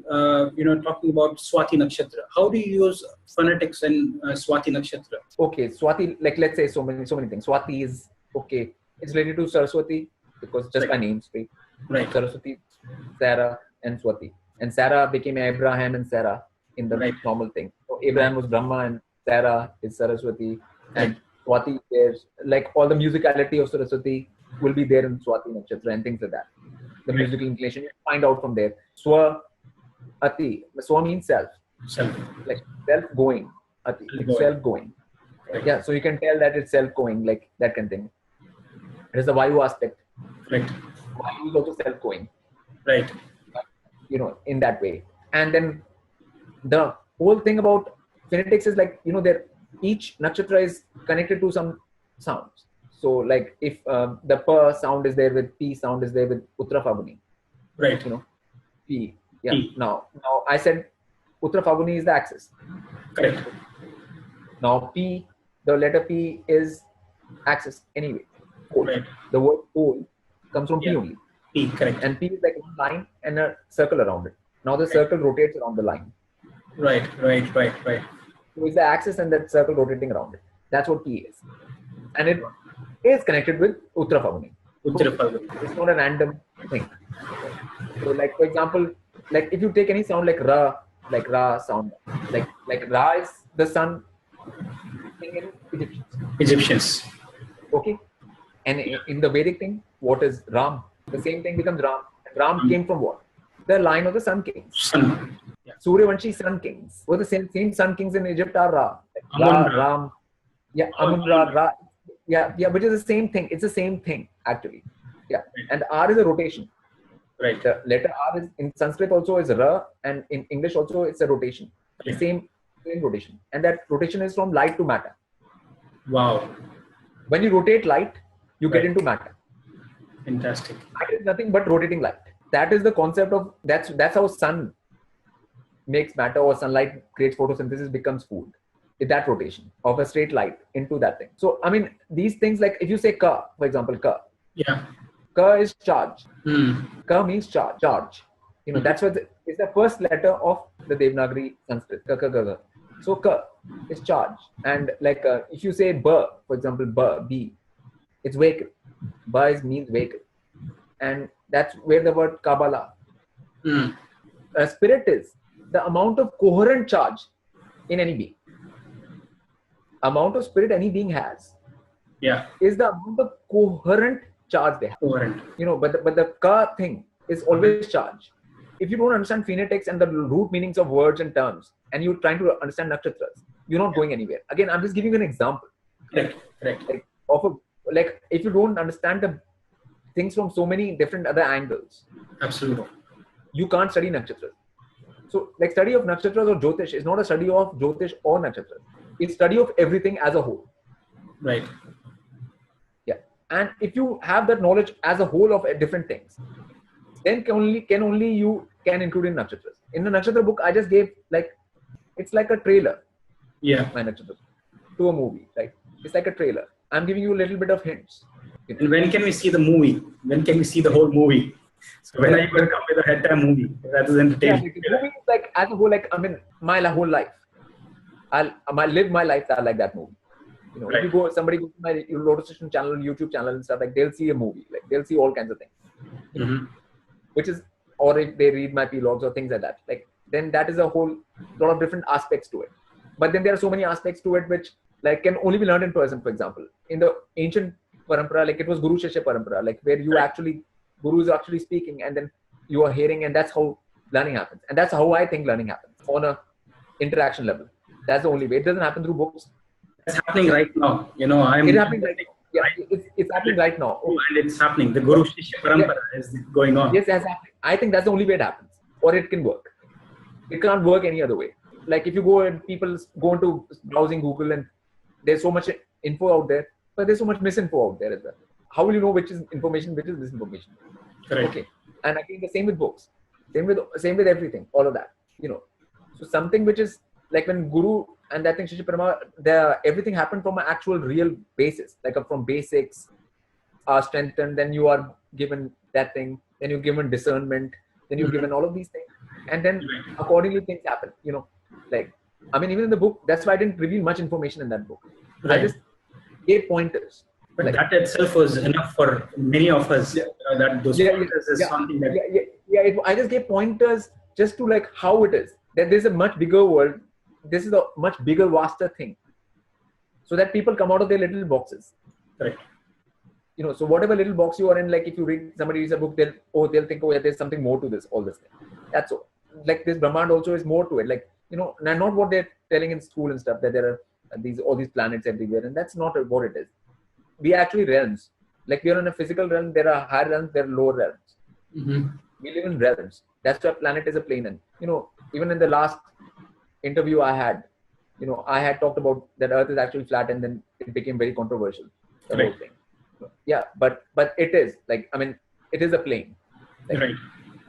talking about Swati Nakshatra. How do you use phonetics in Swati Nakshatra? Okay, Swati, let's say so many things. Swati is, okay, it's related to Saraswati because just by name straight. Right. Saraswati, Sarah, and Swati. And Sarah became Abraham and Sarah in the normal thing. So Abraham was Brahma and Sarah is Saraswati. And Swati is all the musicality of Saraswati will be there in Swati Nakshatra and things like that. The musical inclination, you find out from there. Swati, Swa means self. Self-going. Ati, self-going. Right. Yeah, so you can tell that it's self-going, like that kind of thing. It is the Vayu aspect. Right. Vayu is also self-going. Right. In that way. And then the whole thing about phonetics is each nakshatra is connected to some sounds. So if the Pa sound is there with P sound is there with Uttara Phalguni. Right. P. Yeah. P. Now I said Uttara Phalguni is the axis. Correct. Now P, the letter P is axis anyway. Pole. Right. The word pole comes from P only. P, correct. And P is like one line and a circle around it. Now the circle rotates around the line. Right. So it's the axis and that circle rotating around it. That's what P is. And it is connected with Uttara Phalguni. It's not a random thing. So for example, if you take any sound like Ra sound, like Ra is the sun in Egyptians. Egyptians. Okay. And in the Vedic thing, what is Ram? The same thing becomes Ram. Ram came from what? The line of the Sun Kings. Sun. Yeah. Suryavanshi Sun Kings. Or the same Sun Kings in Egypt are Ra. Amun-Ra. Ram. Yeah, Amun-Ra, Ra. Yeah, which is the same thing. It's the same thing, actually. Yeah. And R is a rotation. Right. The letter R is in Sanskrit also is Ra, and in English also it's a rotation. The same rotation. And that rotation is from light to matter. Wow. When you rotate light, you get into matter. Fantastic. Matter is nothing but rotating light. That is the concept of, that's how sun makes matter, or sunlight creates photosynthesis, becomes food. That rotation of a straight light into that thing. So, I mean, these things, like if you say Ka, for example, Ka. Yeah. Ka is charge. Ka means charge. You know, that's what it's the first letter of the Devanagari Sanskrit. Ka, ka, ka, ka. So Ka is charge. And like if you say Ba, for example, Ba, B, it's vehicle. Ba means vehicle. And that's where the word Kabbalah. Spirit is the amount of coherent charge in any being. Amount of spirit any being has is the amount of coherent charge they have. Coherent. You know, but the Ka thing is always charge. If you don't understand phonetics and the root meanings of words and terms, and you're trying to understand nakshatras, you're not going anywhere. Again, I'm just giving you an example. Correct. Like if you don't understand the things from so many different other angles, Absolutely. you can't study nakshatras. So, like, study of nakshatras or Jyotish is not a study of Jyotish or nakshatras. It's study of everything as a whole. Right. Yeah. And if you have that knowledge as a whole of different things, then you can include in nakshatras. In the nakshatra book, I just gave it's like a trailer. Yeah. My nakshatra to a movie, right? It's like a trailer. I'm giving you a little bit of hints. And when can we see the movie? When can we see the whole movie? So when are you going to come with a head-time movie? That is entertaining. Yeah, the movie is like, as a whole, like, I mean, my whole life. I'll live my lifestyle like that movie. You know, Right. if somebody goes to my Lotus channel, YouTube channel and stuff, like, they'll see a movie. Like, they'll see all kinds of things. Which is, or if they read my vlogs or things like that, like, then that is a whole lot of different aspects to it. But then there are so many aspects to it which, like, can only be learned in person. For example, in the ancient parampara, like, it was Guru Shishya parampara, like, where you actually, Guru is actually speaking and then you are hearing, and that's how learning happens. And that's how I think learning happens, on a interaction level. That's the only way. It doesn't happen through books. It's happening right now. You know, It's happening right now. Yeah, it's happening right now. And it's happening. The Guru Shishya Parampara is going on. Yes, that's happening. I think that's the only way it happens, or it can work. It can't work any other way. Like, if you go and people go into browsing Google, and there's so much info out there, but there's so much misinfo out there as well. How will you know which is information, which is misinformation? Correct. Okay. And I think the same with books, same with everything, all of that. You know, so something which is like when Guru and that thing, Shishya Parama, everything happened from an actual real basis, like from basics are strengthened, then you are given that thing, then you're given discernment, then you're given all of these things, and then accordingly things happen. You know, like, I mean, even in the book, that's why I didn't reveal much information in that book. Right. I just gave pointers. But like, that itself was enough for many of us. That those pointers is something that. I just gave pointers just to, like, how it is. That there's a much bigger world. This is a much bigger, vaster thing. So that people come out of their little boxes. Correct. You know, so whatever little box you are in, like, if you read, somebody reads a book, they'll think, oh yeah, there's something more to this, all this thing. That's all. Like, this Brahmand also is more to it. Like, you know, not what they're telling in school and stuff, that there are all these planets everywhere, and that's not what it is. We are actually realms. Like, we are in a physical realm, there are higher realms, there are lower realms. We live in realms. That's why planet is a plane. And, you know, even in the last interview I had, you know, I had talked about that Earth is actually flat, and then it became very controversial. The whole thing. Yeah, but it is, like, I mean, it is a plane. Like, Right.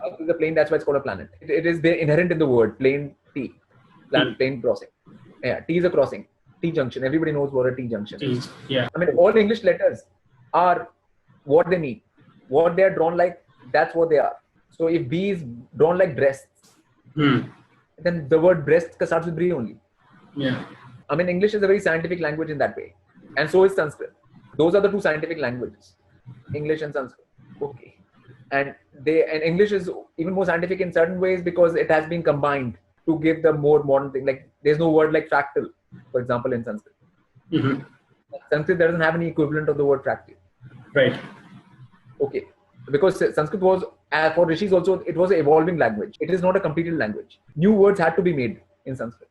Earth is a plane, that's why it's called a planet. It is inherent in the word, plane T. Plane crossing. Yeah, T is a crossing. T junction. Everybody knows what a T junction is. Yeah. I mean, all English letters are what they mean. What they are drawn like, that's what they are. So if B is drawn like breasts, then the word breast starts with B only. Yeah. I mean, English is a very scientific language in that way. And so is Sanskrit. Those are the two scientific languages, English and Sanskrit. Okay. And English is even more scientific in certain ways because it has been combined to give the more modern thing. Like, there's no word like fractal, for example, in Sanskrit. Sanskrit doesn't have any equivalent of the word fractal. Right. Okay. Because Sanskrit was, for rishis also, it was an evolving language. It is not a completed language. New words had to be made in Sanskrit.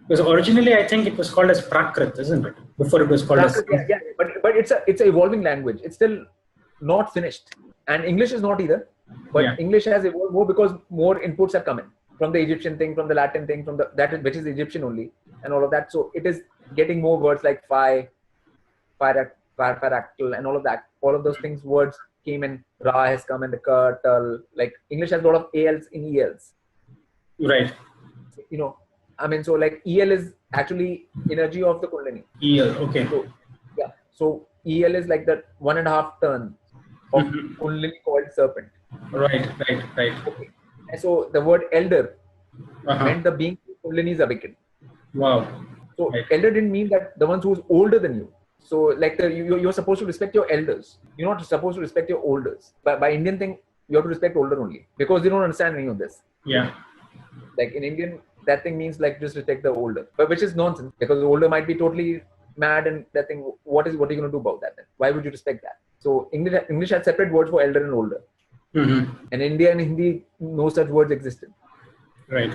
Because originally, I think it was called as Prakrit, isn't it? Before it was called as... Yeah. But it's an evolving language. It's still not finished. And English is not either. But English has evolved more because more inputs have come in. From the Egyptian thing, from the Latin thing, which is Egyptian only, and all of that. So it is getting more words like pyractal, and all of that. All of those things, words came in. Ra has come in, the turtle. Like English has a lot of ALs in ELs. Right. So like EL is actually energy of the Kundalini. EL, okay. So EL is like the 1.5 turn of Kundalini called Serpent. Right. Okay. And so the word elder meant the being Kundalini is awakened. Wow. So elder didn't mean that the ones who's older than you. So like you're supposed to respect your elders. You're not supposed to respect your olders. But by Indian thing, you have to respect older only because they don't understand any of this. Yeah. Like in Indian, that thing means like just respect the older, but which is nonsense because the older might be totally mad and that thing. What are you going to do about that then? Why would you respect that? So English had separate words for elder and older. And India and Hindi, no such words existed. Right.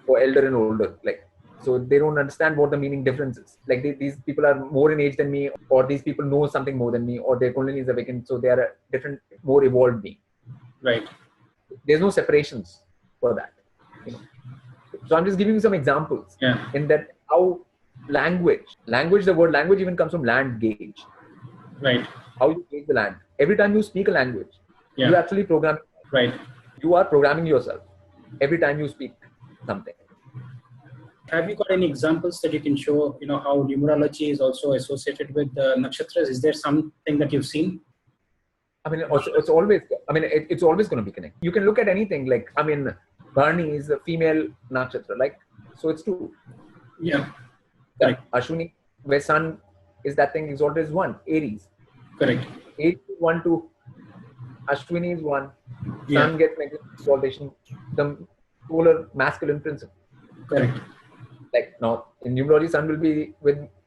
For elder and older, like, so they don't understand what the meaning difference is. Like these people are more in age than me, or these people know something more than me, or their Kundalini is awakened, so they are a different, more evolved being. Right. There's no separations for that. So I'm just giving you some examples. In that how language, the word language even comes from land gauge. Right. How you gauge the land. Every time you speak a language, you actually program. Right. You are programming yourself every time you speak something. Have you got any examples that you can show, how numerology is also associated with the nakshatras? Is there something that you've seen? It's always going to be connected. You can look at anything like, Bharani is a female nakshatra, like, so it's true. Yeah. Correct. Ashwini, where sun is that thing exalted is 1, Aries. Correct. Aries is 1, 2. Ashwini is 1. Sun gets exaltation. The polar masculine principle. Correct. Like now in numerology, sun will be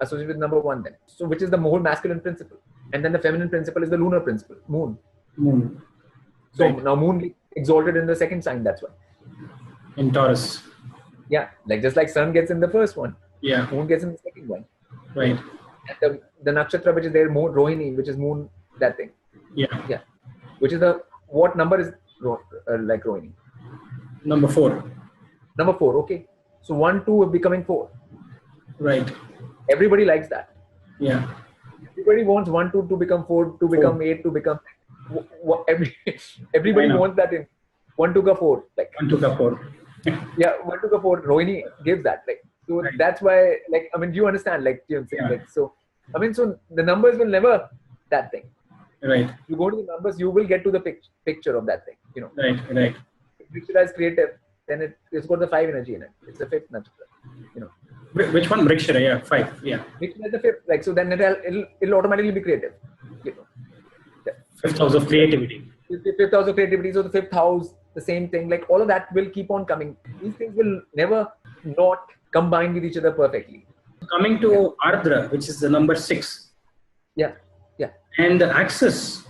associated with number 1 then. So which is the more masculine principle. And then the feminine principle is the lunar principle, moon. So now moon exalted in the second sign, that's why. In Taurus. Yeah, like just like sun gets in the first one. Yeah. Moon gets in the second one. Right. And the nakshatra which is there, Rohini, which is moon, that thing. Yeah. Which is what number is like Rohini? Number 4. Number 4, okay. So 1, 2 becoming 4. Right. Everybody likes that. Yeah. Everybody wants 1, 2 to become 4, to become 8, to become. Everybody wants that in 1 to 4. Like 1 to 4. Yeah, 1 to 4. Rohini gives that. Like so, that's why. Like you understand. Like you know what I'm saying. Like so. So the numbers will never that thing. Right. You go to the numbers, you will get to the picture of that thing. Right. If Mrigashira is creative, then it's got the 5 energy in it. It's the 5th nakshatra. Which one? Mrigashira, yeah, 5. Yeah. Mrigashira is the 5th. Like so, then it'll automatically be creative. 5th house of creativity. 5th house of creativity. So the 5th house, the same thing. Like all of that will keep on coming. These things will never not combine with each other perfectly. Coming to Ardra, which is the number 6. Yeah. And the axis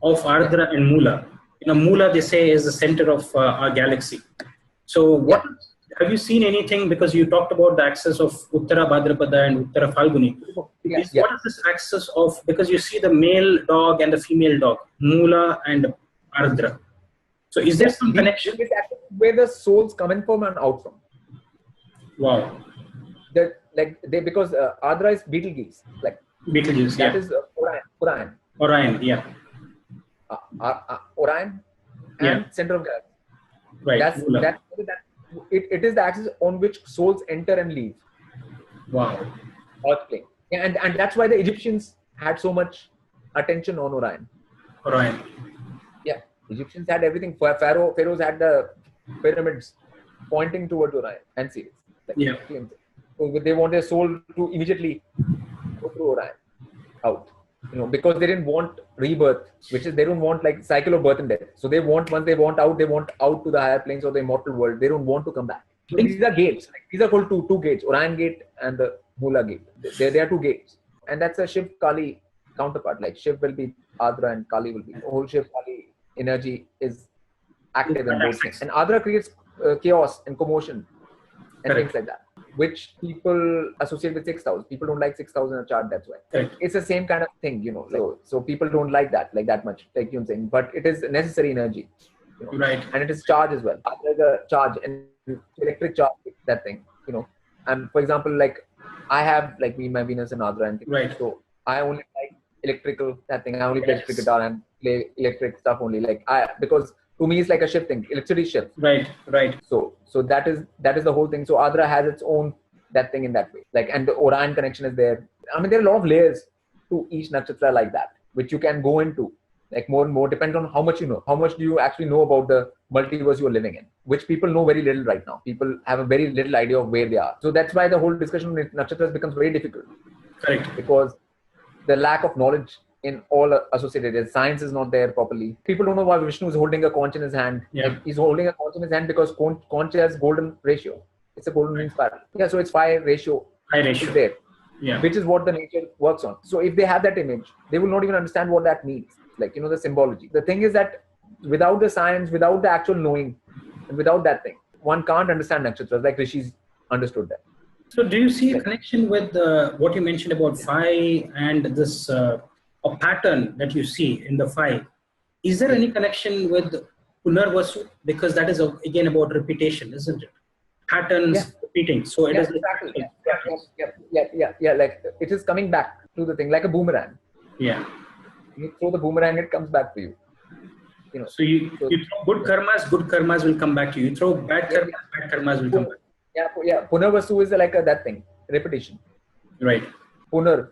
of Ardra and Mula. Mula, they say, is the center of our galaxy. So have you seen anything, because you talked about the axis of Uttara Bhadrapada and Uttara Phalguni. What is this axis of, because you see the male dog and the female dog, Mula and Ardra. So is there some connection? This axis is where the souls come in from and out from. Wow. Because Ardra is Betelgeuse. Like Betelgeuse, that is Orion, yeah. Orion and center of gravity. Right. It is the axis on which souls enter and leave. Wow. Earth plane. Yeah, and that's why the Egyptians had so much attention on Orion. Yeah. Egyptians had everything. Pharaohs had the pyramids pointing towards Orion and Sirius. So they want their soul to immediately go through Orion out. Because they didn't want rebirth, which is they don't want like cycle of birth and death. So once they want out to the higher planes or the immortal world. They don't want to come back. So these are gates. These are called two gates: Orion gate and the Mula gate. There are 2 gates, and that's a Shiv Kali counterpart. Like Shiv will be Ardra and Kali will be. Whole Shiv Kali energy is active in those things. And Ardra creates chaos and commotion and things like that, which people associate with 6,000. People don't like 6,000 in a chart, that's why. It's the same kind of thing, you know. So people don't like that much, like you're saying. But it is necessary energy. You know? Right. And it is charge as well. There's a charge and electric charge, that thing, you know. And for example, like I have like my Venus and Ardra and things. Right. So I only like electrical, that thing. I only play electric guitar and play electric stuff only. Because to me it's like a Shiv thing. Electricity shifts. Right. So that is the whole thing. So Ardra has its own that thing in that way. Like, and the Orion connection is there. I mean, there are a lot of layers to each nakshatra like that, which you can go into. Like more and more, depends on how much you know. How much do you actually know about the multiverse you are living in? Which people know very little right now. People have a very little idea of where they are. So that's why the whole discussion with nakshatras becomes very difficult. Correct. Because the lack of knowledge in all associated, science is not there properly. People don't know why Vishnu is holding a conch in his hand. Yeah. Like, he's holding a conch in his hand because conch has golden ratio. It's a golden ring spiral. Yeah, so it's 5 ratio. Is there. Yeah. Which is what the nature works on. So if they have that image, they will not even understand what that means. Like, you know, the symbology. The thing is that without the science, without the actual knowing, and without that thing, one can't understand nakshatras like rishis understood that. So do you see a connection with what you mentioned about 5 and this a pattern that you see in the 5? Is there any connection with Punarvasu? Because that is again about repetition, isn't it? Patterns repeating. So it is exactly. Yeah. Like it is coming back to the thing like a boomerang. Yeah. You throw the boomerang, it comes back to you. You know. So you throw good karmas will come back to you. You throw bad karmas will come back. Yeah. Punarvasu is like that thing, repetition. Right. Punar,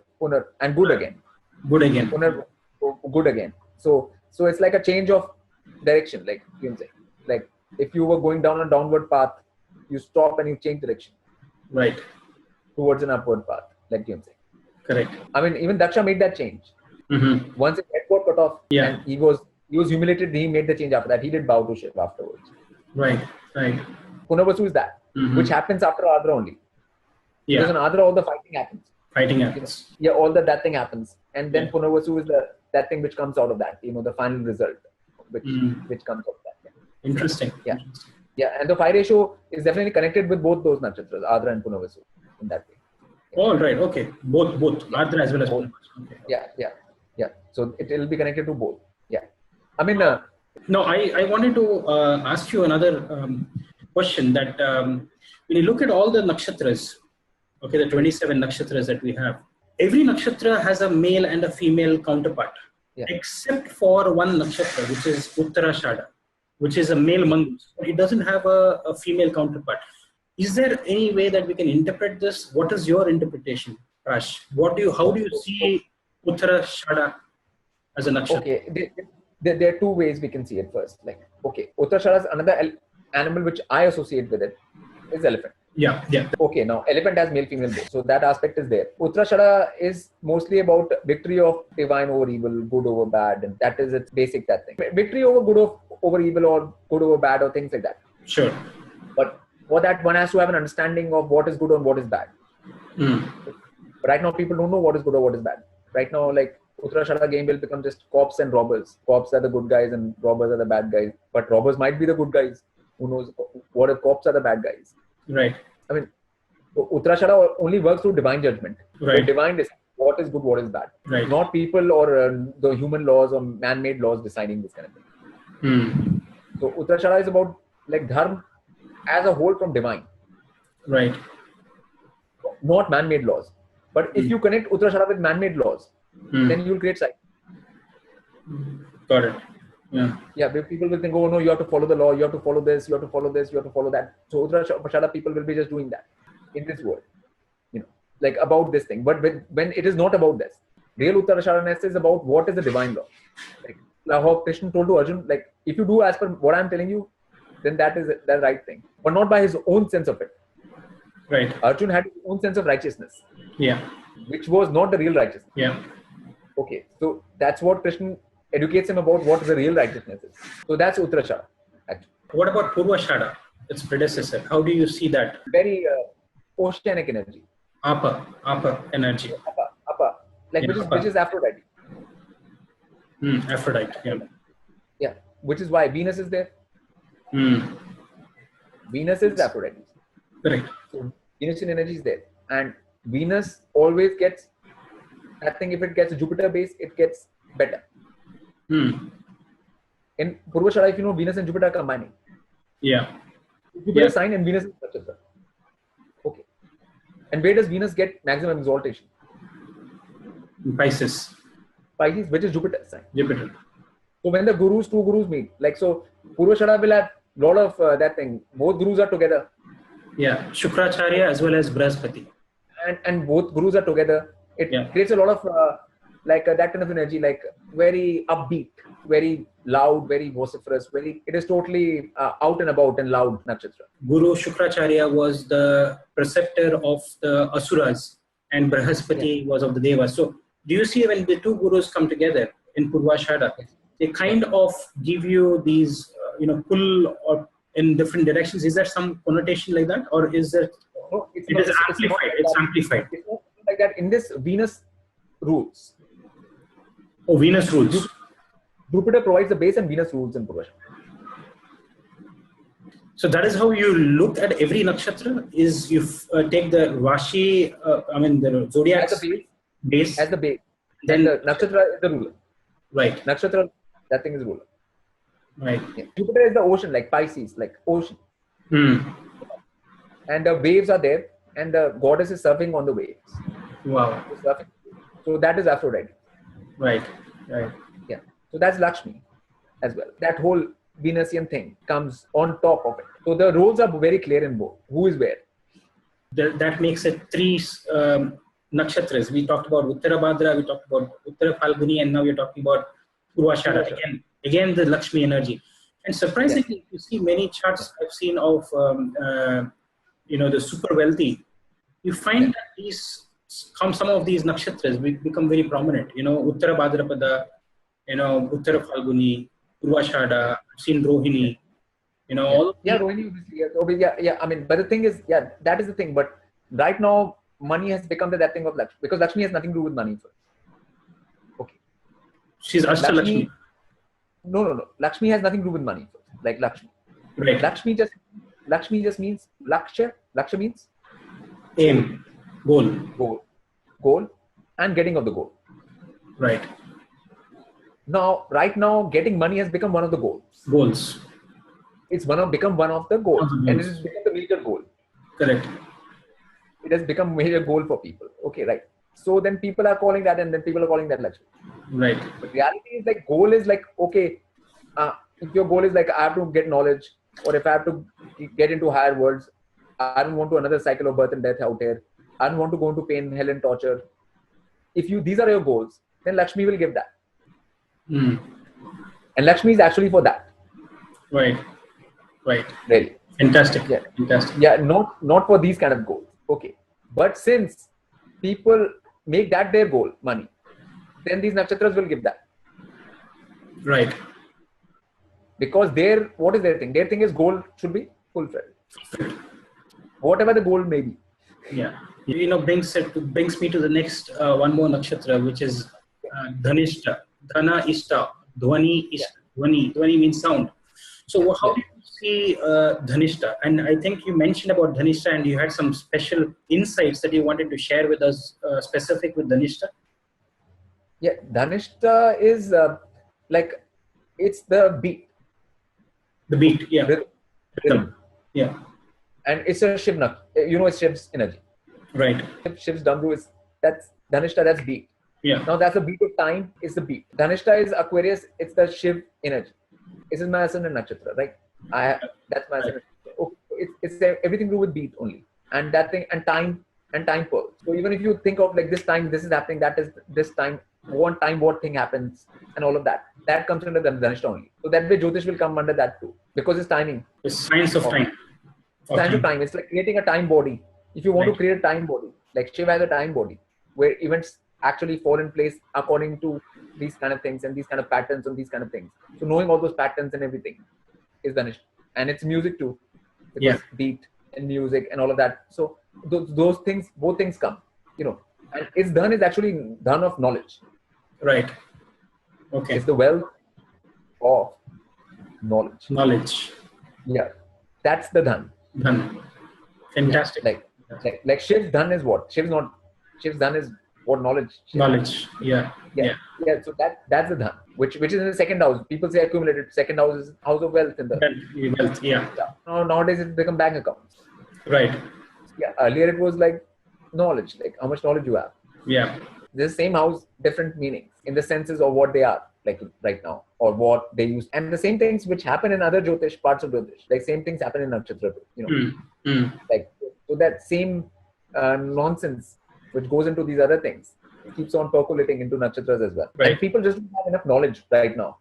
and good again. Good again. Punar, good again. So it's like a change of direction, like you can say. Like if you were going down a downward path, you stop and you change direction. Right. Towards an upward path, like you can say. Correct. I mean, even Daksha made that change. Mm-hmm. Once his head got cut off, yeah, and he was humiliated. He made the change after that. He did bow to Shiv afterwards. Right. Punarvasu is that, which happens after Ardra only. Yeah. Because in Ardra, all the fighting happens. Yeah, all that thing happens, and then Punarvasu is that thing which comes out of that. You know, the final result, which comes out of that. Yeah. Interesting. Yeah, and the 5 ratio is definitely connected with both those nakshatras, Ardra and Punarvasu, in that way. Yeah. All right. Okay. Both Ardra as well as Punarvasu. Okay. Yeah. So it will be connected to both. Yeah. I mean. No, I wanted to ask you another question that when you look at all the nakshatras, okay, the 27 nakshatras that we have, every nakshatra has a male and a female counterpart, except for one nakshatra, which is Uttara, which is a male mongoose. It doesn't have a female counterpart. Is there any way that we can interpret this? What is your interpretation, Prash? How do you see Uttara as a nakshatra? Okay, there are 2 ways we can see it first. Like, okay, Uttara is another animal which I associate with it is elephant. Yeah. Okay, now elephant has male, female both. So that aspect is there. Uttara is mostly about victory of divine over evil, good over bad, and that is its basic that thing. Victory over good over evil or good over bad or things like that. Sure. But for that, one has to have an understanding of what is good and what is bad. But right now, people don't know what is good or what is bad. Right now, like Uttara game will become just cops and robbers. Cops are the good guys and robbers are the bad guys. But robbers might be the good guys. Who knows? What if cops are the bad guys? Right. I mean, Uttara only works through divine judgment. Right. So divine decides what is good, what is bad. Right. Not people or the human laws or man-made laws deciding this kind of thing. So Uttara is about like dharma as a whole from divine. Right. Not man-made laws. But if you connect Uttara with man-made laws, then you will create cycle. Got it. Yeah, people will think, oh no, you have to follow the law, you have to follow this, you have to follow this, you have to follow that. So Uttara people will be just doing that in this world, you know, like about this thing. But when it is not about this, real Uttara is about what is the divine law. Like how Krishna told to Arjun, like if you do as per what I'm telling you, then that is the right thing, but not by his own sense of it. Right. Arjun had his own sense of righteousness. Yeah. Which was not the real righteousness. Yeah. Okay, so that's what Krishna educates him about what the real righteousness is. So that's Uttara actually. What about Purva, its predecessor? How do you see that? Very oceanic energy. Apa energy. Apa. Like which is Aphrodite. Aphrodite. Yeah. Yeah, which is why Venus is there. Mm. Venus is Aphrodite. Correct. So Venusian energy is there, and Venus always gets that thing. If it gets Jupiter base, it gets better. Mm. In Purva Shara, if you know, Venus and Jupiter are combining. Yeah. Jupiter is sign and Venus is Nakshatra. Okay. And where does Venus get maximum exaltation? Pisces. Pisces, which is Jupiter sign. Jupiter. So when the two gurus meet, like so, Purva Shara will have a lot of that thing. Both gurus are together. Yeah. Shukracharya as well as Brahaspati. And both gurus are together. It creates a lot of that kind of energy, like very upbeat, very loud, very vociferous, it is totally out and about and loud nakshatra. Guru Shukracharya was the preceptor of the Asuras and Brahaspati was of the Devas. So do you see when the two gurus come together in Purva Shada, they kind of give you these, pull or in different directions? Is there some connotation like that, or is there? No, it is amplified. It's amplified. It's not like that. In this, Venus rules. Oh, Venus rules. Jupiter provides the base and Venus rules in Purva Shada. So that is how you look at every nakshatra. Is you take the Rashi, the zodiac as the base as the base. Then the nakshatra is the ruler. Right. Nakshatra, that thing is ruler. Right. Yeah. Jupiter is the ocean, like Pisces, like ocean. And the waves are there, and the goddess is surfing on the waves. Wow. So that is Aphrodite. Right. Right. Yeah. So that's Lakshmi as well. That whole Venusian thing comes on top of it. So the roles are very clear in both. Who is where? That makes it three nakshatras. We talked about Uttara Bhadra, we talked about Uttara Phalguni, and now we're talking about Purva Shada. Again, the Lakshmi energy. And surprisingly, you see many charts I've seen of, the super wealthy. You find that some of these nakshatras become very prominent. Uttara Bhadrapada, Uttara Phalguni, Purva Shada, I've seen Rohini, all. Rohini, obviously. But the thing is, that is the thing. But right now, money has become that thing of Lakshmi, because Lakshmi has nothing to do with money first. Okay. She's Ashtalakshmi. No. Lakshmi has nothing to do with money first. Like Lakshmi. Right. Lakshmi just means Laksha. Laksha means aim, goal, and getting of the goal. Right. Right now, getting money has become one of the goals. It's become one of the goals, and it has become the major goal. Correct. It has become major goal for people. Okay, right. So then people are calling that, and then people are calling that Lakshmi. Right. But reality is like goal is like, okay, if your goal is like I have to get knowledge, or if I have to get into higher worlds, I don't want to another cycle of birth and death out here. I don't want to go into pain, hell, and torture. If these are your goals, then Lakshmi will give that. And Lakshmi is actually for that. Right. Really. Fantastic. Yeah. Fantastic. Yeah, not for these kind of goals. Okay. But since people make that their goal, money, then these nakshatras will give that. Right. Because what is their thing? Their thing is goal should be fulfilled. Whatever the goal may be. Yeah. Brings me to the next one more nakshatra, which is Dhanishtha. Dhana Ishta. Dhwani Ishta. Dhwani means sound. So how do you see Dhanishtha? And I think you mentioned about Dhanishtha, and you had some special insights that you wanted to share with us, specific with Dhanishtha. Yeah, Dhanishtha is it's the beat. The beat, yeah. Rhythm. Yeah. And it's a Shiv, it's Shiv's energy. Right. Shiv's Damru that's Dhanishtha, that's beat. Yeah. Now that's a beat of time, is the beat. Dhanishtha is Aquarius, it's the Shiv energy. This is my ascendant nakshatra, right? That's my ascendant. Okay. It's everything to do with beat only. And that thing, and time pearl. So even if you think of like this time, this is happening, that is this time, what thing happens, and all of that. That comes under the Dhanishtha only. So that way Jyotish will come under that too. Because it's timing. The science of time. Science of time. It's like creating a time body. If you want to create a time body, like Shiva has a time body, where events actually fall in place according to these kind of things and these kind of patterns and these kind of things. So knowing all those patterns and everything is Dhanishtha. And it's music too. Because beat and music and all of that. So those things, both things come, And it's done is actually done of knowledge. Right. Okay. It's the wealth of knowledge. Knowledge. Yeah, that's the dhan. Dhan. Fantastic. Like Shiv's dhan is what? Shiv's dhan is what knowledge. Knowledge. Yeah. So that's the dhan, which is in the second house. People say accumulated. Second house is house of wealth in the wealth. Yeah. Now nowadays it's become bank accounts. Right. Yeah. Earlier it was like knowledge, like how much knowledge you have. Yeah. This same house, different meanings in the senses of what they are, like right now, or what they use. And the same things which happen in other Jyotish, parts of Jyotish, like same things happen in Nakshatra, Like, so that same nonsense which goes into these other things keeps on percolating into Nakshatras as well. Right. And people just don't have enough knowledge right now.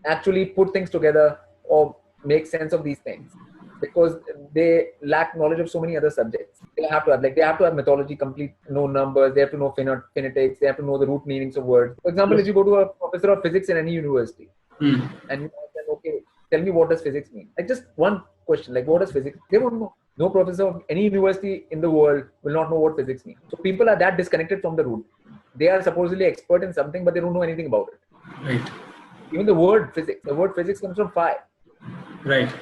Actually put things together or make sense of these things, because they lack knowledge of so many other subjects. They have to have mythology complete, know numbers, they have to know phonetics, they have to know the root meanings of words. For example, if you go to a professor of physics in any university and you ask them, okay, tell me what does physics mean? Like just one question, like what does physics? They won't know. No professor of any university in the world will not know what physics means. So people are that disconnected from the root. They are supposedly expert in something, but they don't know anything about it. Right. Even the word physics comes from phi. Right.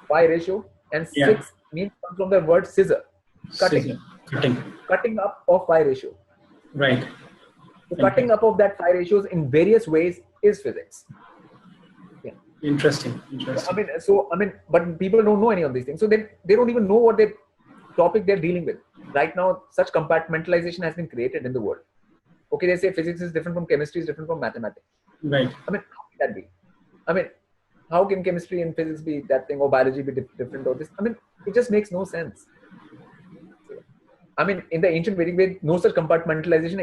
Phi ratio, and 6 means comes from the word scissor. Cutting up of phi ratio. Right. So cutting up of that phi ratios in various ways is physics. Yeah. Interesting. But people don't know any of these things. So they don't even know what topic they're dealing with. Right now, such compartmentalization has been created in the world. Okay, they say physics is different from chemistry, is different from mathematics. Right. How can that be? How can chemistry and physics be that thing, or biology be different, or this? It just makes no sense. In the ancient Vedic way, no such compartmentalization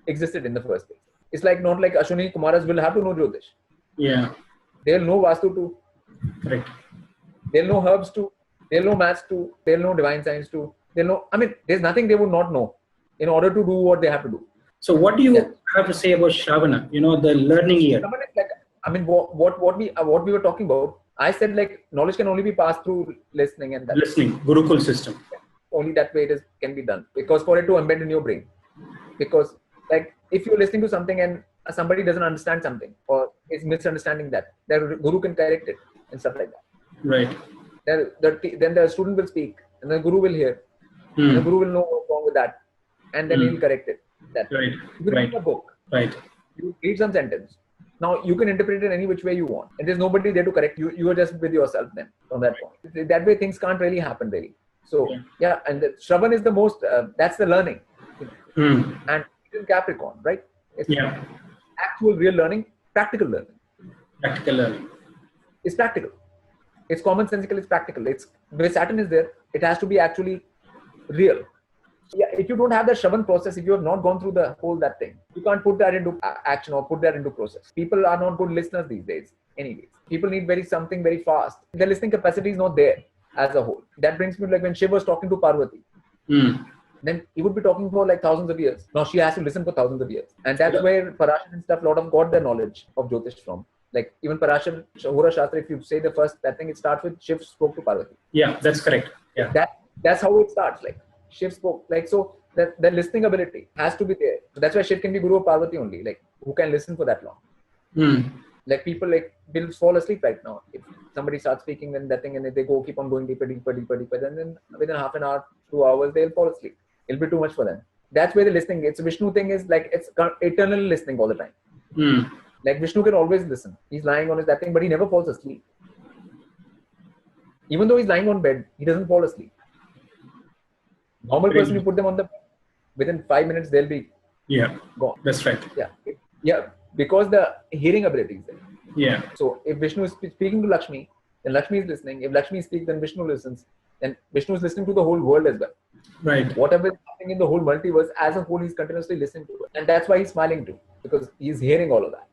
existed in the first place. It's like not like Ashwini Kumaras will have to know Jyotish. Yeah. They'll know Vastu too. Correct. They'll know herbs too. They'll know maths too. They'll know divine science too. They'll know. There's nothing they would not know in order to do what they have to do. So what do you have to say about Shravana? The learning year. What we were talking about, I said like knowledge can only be passed through listening and that. Listening, Gurukul system. Only that way can be done, because for it to embed in your brain. Because like if you're listening to something and somebody doesn't understand something or is misunderstanding that, the guru can correct it and stuff like that. Right. Then the student will speak and the guru will hear. And the guru will know what's wrong with that, and then he'll correct it. Right. You read a book. Right. You read some sentence. Now you can interpret it any which way you want, and there's nobody there to correct you. You are just with yourself then from that point. That way things can't really happen really. So and the Shravan is the most. That's the learning, and it is Capricorn, right? It's actual real learning, practical learning. Practical learning. It's practical. It's commonsensical. It's practical. It's where Saturn is there. It has to be actually real. If you don't have the Shravan process, if you have not gone through the whole that thing, you can't put that into action or put that into process. People are not good listeners these days. Anyways, people need something very fast. Their listening capacity is not there as a whole. That brings me to like when Shiv was talking to Parvati. Then he would be talking for like thousands of years. Now she has to listen for thousands of years, and that's where Parashar and stuff, a lot of got their knowledge of Jyotish from. Like even Parashar Hora Shastra, if you say the first that thing, it starts with Shiv spoke to Parvati. Yeah, that's correct. Yeah, that's how it starts. Like Shiv spoke, like so that the listening ability has to be there. So that's why Shiv can be Guru of Parvati only, like who can listen for that long. Like people like will fall asleep right now if somebody starts speaking and that thing, and if they keep on going deeper, then within half an hour, 2 hours, they'll fall asleep. It'll be too much for them. That's where the listening. It's a Vishnu thing is like it's eternal listening all the time. Like Vishnu can always listen. He's lying on his that thing, but he never falls asleep. Even though he's lying on bed, he doesn't fall asleep. Normal person, you put them on the bed, within 5 minutes they'll be gone. That's right. Because the hearing ability is there. Yeah. So if Vishnu is speaking to Lakshmi, then Lakshmi is listening. If Lakshmi speaks, then Vishnu listens. Then Vishnu is listening to the whole world as well. Right. Whatever is happening in the whole multiverse as a whole, he's continuously listening to it. And that's why he's smiling too, because he's hearing all of that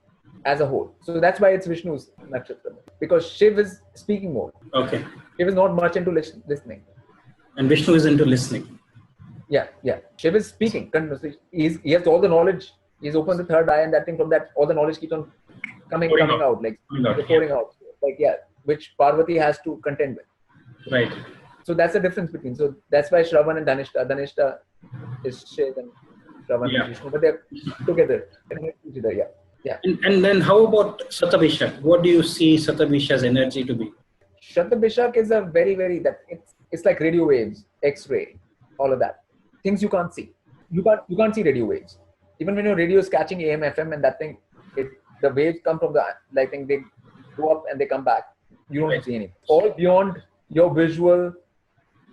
as a whole. So that's why it's Vishnu's Nakshatra. Because Shiv is speaking more. Okay. Shiv is not much into listening. And Vishnu is into listening. Yeah. Shiv is speaking continuously. He has all the knowledge. He's opened the third eye, and that thing from that, all the knowledge keeps on coming out, like pouring out. Like, which Parvati has to contend with. Right. So that's the difference between. So that's why Shravana and Dhanishtha. Dhanishtha is Shiv and Shravana is Vishnu, but they're together. Yeah. And then how about Satabishak? What do you see Satabishak's energy to be? Shatabishak is a very, very, it's like radio waves, X-ray, all of that. Things you can't see. You can't see radio waves. Even when your radio is catching AM, FM and that thing, the waves come from the lighting, they go up and they come back. You don't see anything. All beyond your visual,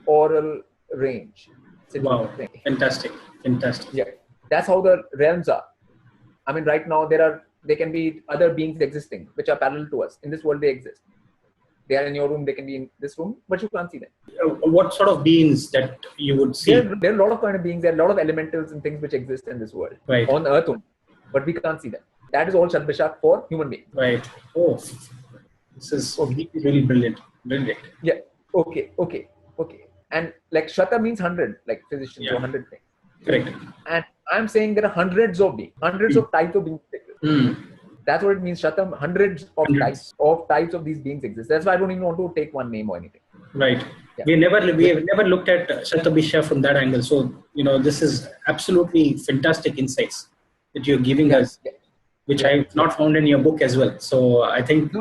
oral range. Wow. Fantastic. Yeah. That's how the realms are. I mean, right now there can be other beings existing which are parallel to us. In this world they exist. They are in your room, they can be in this room, but you can't see them. What sort of beings that you would see? There are a lot of kind of beings, there are a lot of elementals and things which exist in this world. Right. On Earth only, but we can't see them. That is all Shatabishak for human beings. Right. Oh, this is really brilliant. Yeah. Okay. And like Shata means 100, like physicians, or 100 things. Correct. And I'm saying there are hundreds of beings, hundreds of types of beings exist. That's what it means. Shatam, hundreds of types of these beings exist. That's why I don't even want to take one name or anything. Right. Yeah. We have never looked at Shatabishak from that angle. So, this is absolutely fantastic insights that you're giving us, which I've not found in your book as well. So I think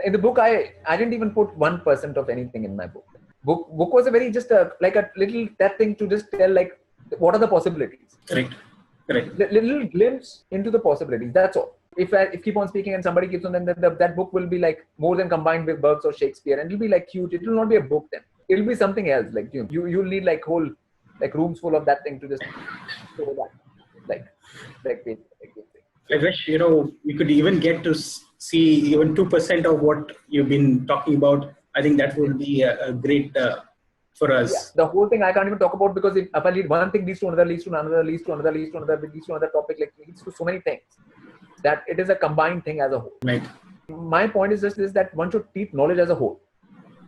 in the book, I didn't even put 1% of anything in my book. Book was a very like a little that thing to just tell like what are the possibilities. Correct. The little glimpse into the possibilities. That's all. If I keep on speaking and somebody keeps on, then that book will be like more than combined with Burke's or Shakespeare, and it'll be like huge. It will not be a book then. It'll be something else. Like you'll need like whole like rooms full of that thing to just show that. I wish we could even get to see even 2% of what you've been talking about. I think that would be a great for us. Yeah. The whole thing I can't even talk about because if I lead one thing leads to another, leads to another, leads to another, leads to another, leads to another topic, like leads to so many things that it is a combined thing as a whole. Right. My point is just this, that one should treat knowledge as a whole,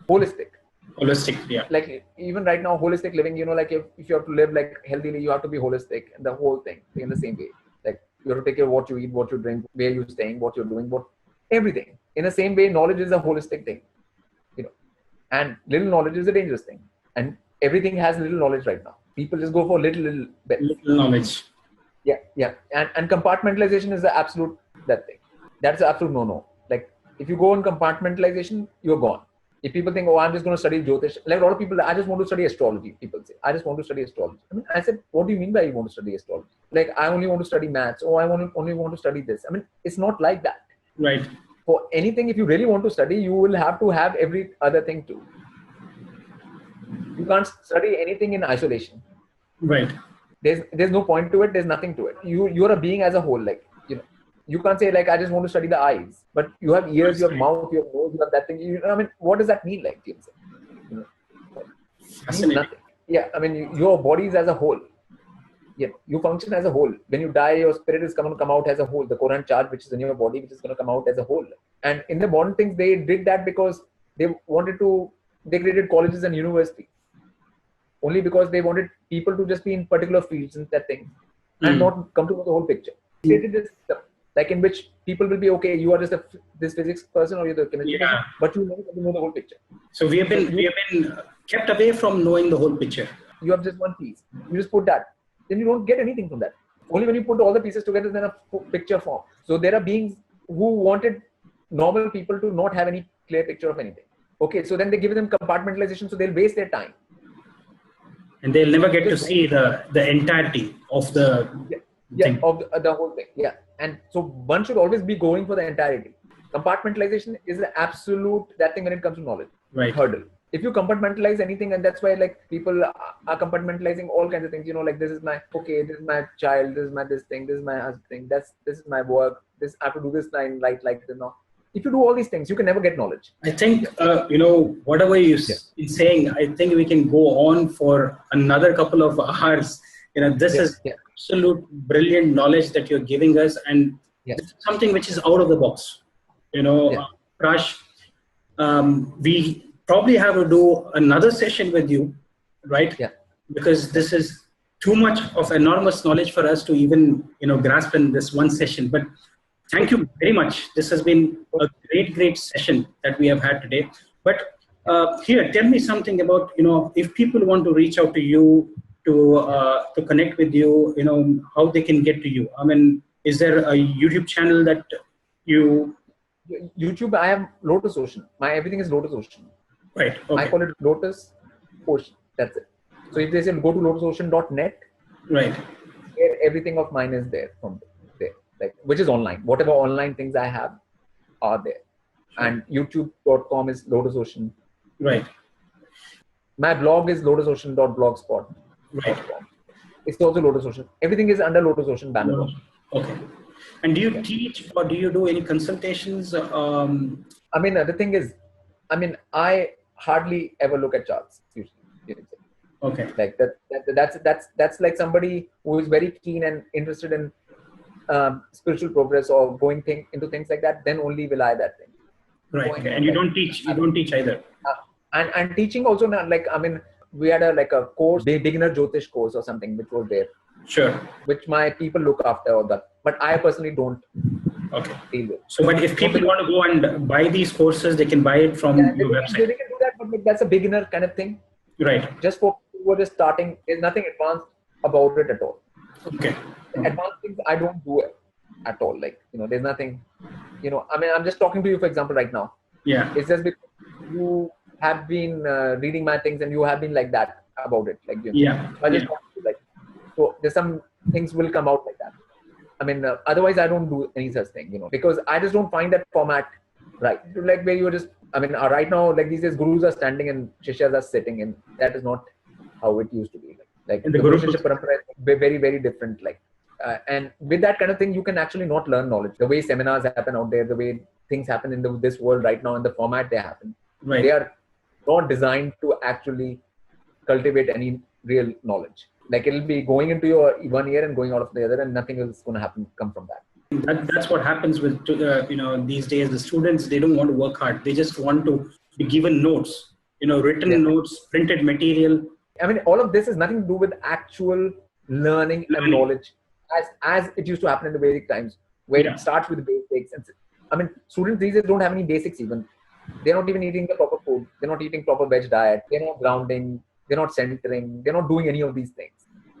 holistic, yeah. Like even right now, holistic living, like if you have to live like healthily, you have to be holistic, and the whole thing in the same way. Like you have to take care of what you eat, what you drink, where you're staying, what you're doing, everything. In the same way, knowledge is a holistic thing, and little knowledge is a dangerous thing. And everything has little knowledge right now. People just go for little knowledge. Yeah. And compartmentalization is the absolute that thing. That's the absolute no. Like if you go on compartmentalization, you're gone. If people think, I'm just going to study Jyotish, like a lot of people, I just want to study astrology. People say, I just want to study astrology. I said, what do you mean by you want to study astrology? Like I only want to study maths, or I only want to study this. It's not like that. Right. For anything, if you really want to study, you will have to have every other thing too. You can't study anything in isolation. Right. There's no point to it. There's nothing to it. You're a being as a whole. Like, you can't say like, I just want to study the eyes, but you have ears, you have mouth, you have nose, you have that thing. What does that mean? Like, Fascinating. Yeah. Your bodies as a whole. Yeah. You function as a whole. When you die, your spirit is going to come out as a whole. The Quran charge, which is in your body, which is going to come out as a whole. And in the modern things, they did that because they created colleges and universities. Only because they wanted people to just be in particular fields and that thing and not come to know the whole picture. Created this system, like in which people will be okay. You are just this physics person or you're the chemistry person, but you never get to know the whole picture. So we have been kept away from knowing the whole picture. You have just one piece. You just put that, then you don't get anything from that. Only when you put all the pieces together, then a picture forms. So there are beings who wanted normal people to not have any clear picture of anything. Okay, so then they give them compartmentalization, so they'll waste their time. And they'll never get to see the entirety of the thing. Of the whole thing. Yeah. And so one should always be going for the entirety. Compartmentalization is the absolute that thing when it comes to knowledge. Right. Hurdle. If you compartmentalize anything, and that's why like people are compartmentalizing all kinds of things, like this is my child, this is my this thing, this is my husband, this is my work, I have to do this line like this now. If you do all these things, you can never get knowledge. I think, whatever you're saying, I think we can go on for another couple of hours. This is absolute brilliant knowledge that you're giving us. And this is something which is out of the box. Prash, we probably have to do another session with you, right? Yeah. Because this is too much of enormous knowledge for us to even, grasp in this one session. But thank you very much. This has been a great session that we have had today. But here, tell me something about, if people want to reach out to you, to connect with you, how they can get to you. Is there a YouTube channel that you... YouTube, I have Lotus Ocean. Everything is Lotus Ocean. Right. Okay. I call it Lotus Ocean. That's it. So if they say go to lotusocean.net, right, everything of mine is there from there, like, which is online. Whatever online things I have are there. Sure. And youtube.com is Lotus Ocean. Right. My blog is lotusocean.blogspot.com. Right. It's also Lotus Ocean. Everything is under Lotus Ocean banner. Okay. And do you teach or do you do any consultations? I mean, the thing is, I hardly ever look at charts usually. Okay. Like that's like somebody who is very keen and interested in spiritual progress or going into things like that. Then only will I that thing. Right. Okay. And you don't teach. You don't teach either. And teaching also not like, we had a course, beginner Jyotish course or something, which was there. Sure. Which my people look after all that, but I personally don't. Okay. Deal with. So, but if people want to go and buy these courses, they can buy it from your website. They can do that, but that's a beginner kind of thing. Right. Just for people who are just starting, there's nothing advanced about it at all. Okay. Advanced things I don't do it at all. Like, there's nothing, I'm just talking to you, for example, right now. Yeah. It's just because you have been reading my things and you have been like that about it. Like, yeah. I just want to, like, so there's some things will come out like that. Otherwise I don't do any such thing, because I just don't find that format right. Like where you just, right now, like these days, gurus are standing and shishyas are sitting, and that is not how it used to be. Like the Guru Shishya Parampara is very, very different. Like, and with that kind of thing, you can actually not learn knowledge. The way seminars happen out there, the way things happen in this world right now, in the format they happen, right. They are not designed to actually cultivate any real knowledge. Like it'll be going into your one ear and going out of the other, and nothing else is going to come from that. That's what happens with these days. The students, they don't want to work hard. They just want to be given notes, written notes, printed material. All of this has nothing to do with actual learning and knowledge, as it used to happen in the Vedic times, where it starts with basics. And students these days don't have any basics even. They're not even eating the proper food. They're not eating proper veg diet. They're not grounding. They're not centering. They're not doing any of these things.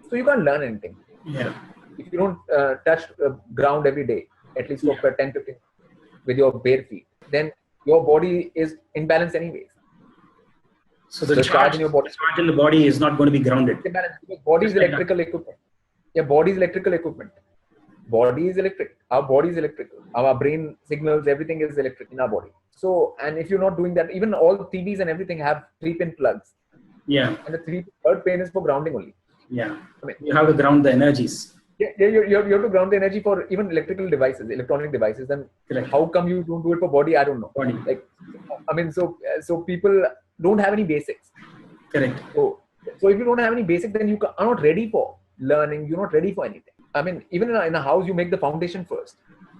So you can't learn anything. Yeah. If you don't touch ground every day, at least for 10 to 15 with your bare feet, then your body is in balance anyways. So the charge in your body, in the body is not going to be grounded. Body is electrical equipment. Yeah, body is electrical equipment. Body is electric. Our body is electrical. Our brain signals, everything is electric in our body. So, and if you're not doing that, even all TVs and everything have 3-pin plugs. Yeah. And the third pin is for grounding only. Yeah. You have to ground the energies. Yeah, you have to ground the energy for even electronic devices. Then how come you don't do it for body? I don't know. Body. Like, so people don't have any basics. Correct. So if you don't have any basics, then you are not ready for learning. You're not ready for anything. Even in a house, you make the foundation first.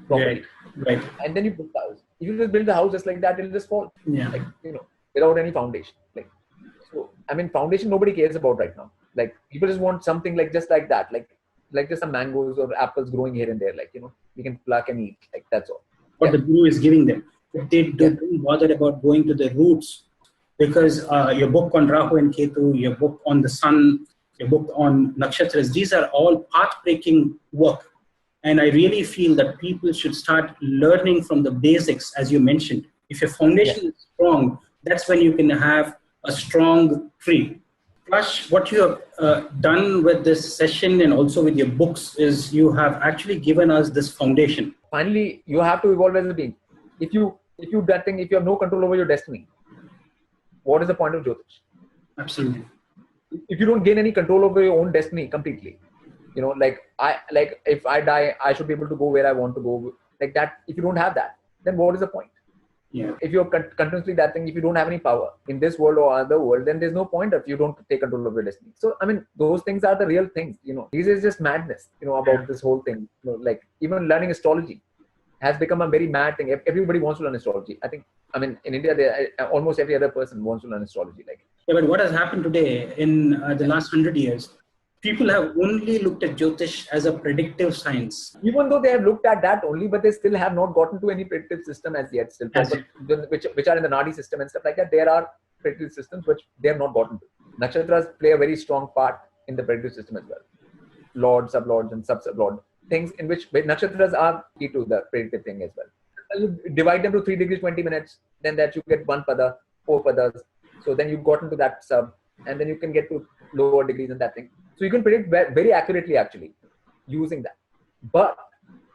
Properly. Right. And then you build the house. If you just build the house just like that, it'll just fall. Yeah. Like, without any foundation. Like, so, foundation nobody cares about right now. Like, people just want something like just like that. Like just some mangoes or apples growing here and there. Like, we can pluck and eat. Like, that's all. What the guru is giving them. But they don't bother about going to the roots, because your book on Rahu and Ketu, your book on the sun, your book on Nakshatras, these are all path-breaking work. And I really feel that people should start learning from the basics, as you mentioned. If your foundation is strong, that's when you can have a strong tree. Prash, what you have done with this session and also with your books is you have actually given us this foundation. Finally, you have to evolve as a being. If you have no control over your destiny, what is the point of Jyotish? Absolutely. If you don't gain any control over your own destiny completely, if I die, I should be able to go where I want to go. Like that, if you don't have that, then what is the point? Yeah. If you're continuously that thing, if you don't have any power in this world or other world, then there's no point if you don't take control of your destiny. So, those things are the real things, This is just madness, about this whole thing. Like even learning astrology has become a very mad thing. Everybody wants to learn astrology. I think, in India, almost every other person wants to learn astrology. Yeah, but what has happened today in the last 100 years? People have only looked at Jyotish as a predictive science. Even though they have looked at that only, but they still have not gotten to any predictive system as yet. Still, which are in the Nadi system and stuff like that. There are predictive systems which they have not gotten to. Nakshatras play a very strong part in the predictive system as well. Lord, sublords, and sub-sublord. things in which nakshatras are key to the predictive thing as well. You divide them to 3 degrees, 20 minutes, then that you get 1 pada, 4 padas. So then you've gotten to that sub, and then you can get to lower degrees and that thing. So you can predict very accurately actually using that. But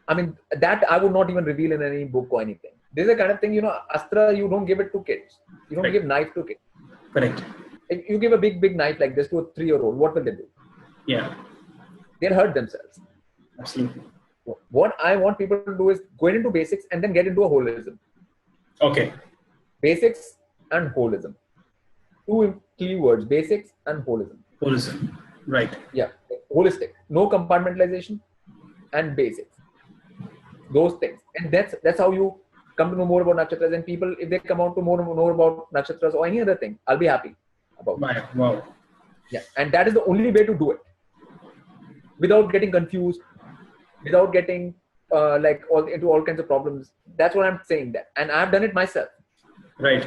I mean, that I would not even reveal in any book or anything. This is the kind of thing, Astra, you don't give it to kids. You don't give knife to kids. Correct. If you give a big knife like this to a 3-year-old, what will they do? Yeah. They'll hurt themselves. Absolutely. What I want people to do is go into basics and then get into a holism. Okay. Basics and holism. 2 key words, basics and holism. Holism. Right. Yeah. Holistic. No compartmentalization and basics. Those things. And that's how you come to know more about nakshatras. And people, if they come out to know about nakshatras or any other thing, I'll be happy about it. Wow. Yeah. And that is the only way to do it. Without getting confused, without getting into all kinds of problems. That's what I'm saying that. And I've done it myself. Right.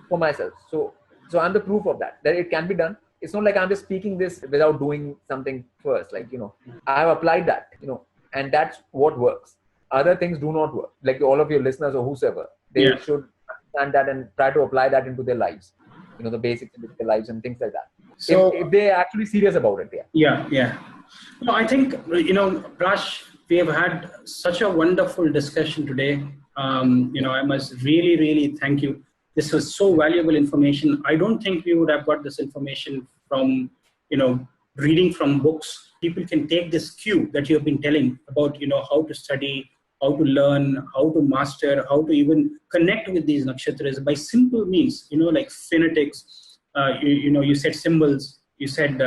For myself. So I'm the proof of that it can be done. It's not like I'm just speaking this without doing something first. I have applied that, and that's what works. Other things do not work. Like all of your listeners or whosoever, they should understand that and try to apply that into their lives. The basics into their lives and things like that. So if they're actually serious about it. Yeah. No, I think, Prash, we have had such a wonderful discussion today. I must really, really thank you. This was so valuable information. I don't think we would have got this information from, reading from books. People can take this cue that you have been telling about, how to study, how to learn, how to master, how to even connect with these nakshatras by simple means, like phonetics. You said symbols, you said,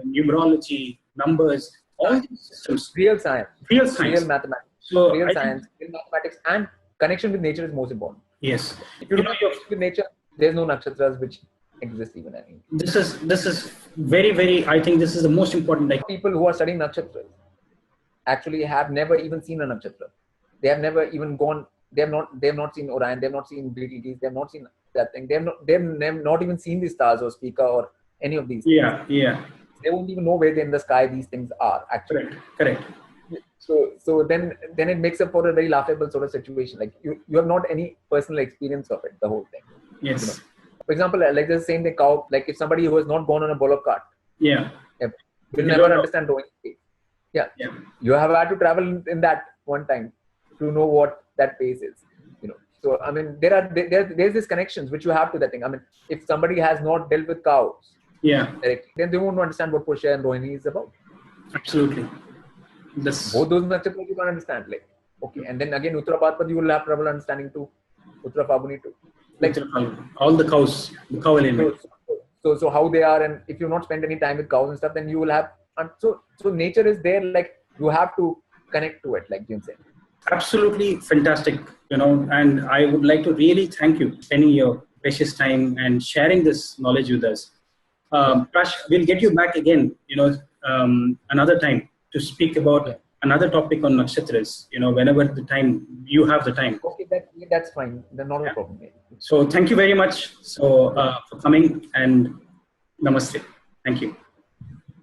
numerology, numbers, all these systems. Real science. Real mathematics. So real science, real mathematics, and connection with nature is most important. Yes. If you don't connect with nature, there's no nakshatras which exist even anymore. This is very, very, I think this is the most important. People who are studying nakshatras actually have never even seen a nakshatra. They have never even gone, they have not seen Orion, they have not seen Betelgeuse, they have not seen that thing. They have not even seen the stars or Spica or any of these things. Yeah. They won't even know where in the sky these things are actually. Correct. So then it makes up for a very laughable sort of situation. Like you have not any personal experience of it, the whole thing. Yes. For example, like the same thing, cow. Like if somebody who has not gone on a bullock cart, will never understand rowing. Yeah. You have had to travel in that one time to know what that pace is. So I mean, there's these connections which you have to that thing. I mean, if somebody has not dealt with cows, directly, then they won't understand what Pushya and Rohini is about. Absolutely. Both those nakshatras you can understand. Okay, and then again Uttara Bhadrapada you will have trouble understanding too. Uttara Phalguni too. All the cows, the cow element. So how they are, and if you not spend any time with cows and stuff, then you will have. And so nature is there. Like you have to connect to it, like you said. Absolutely fantastic. And I would like to really thank you spending your precious time and sharing this knowledge with us. Prash, we'll get you back again. Another time to speak about another topic on nakshatras. Whenever the time you have the time. Okay, that's fine. Then not a problem. So thank you very much. For coming, and namaste. Thank you.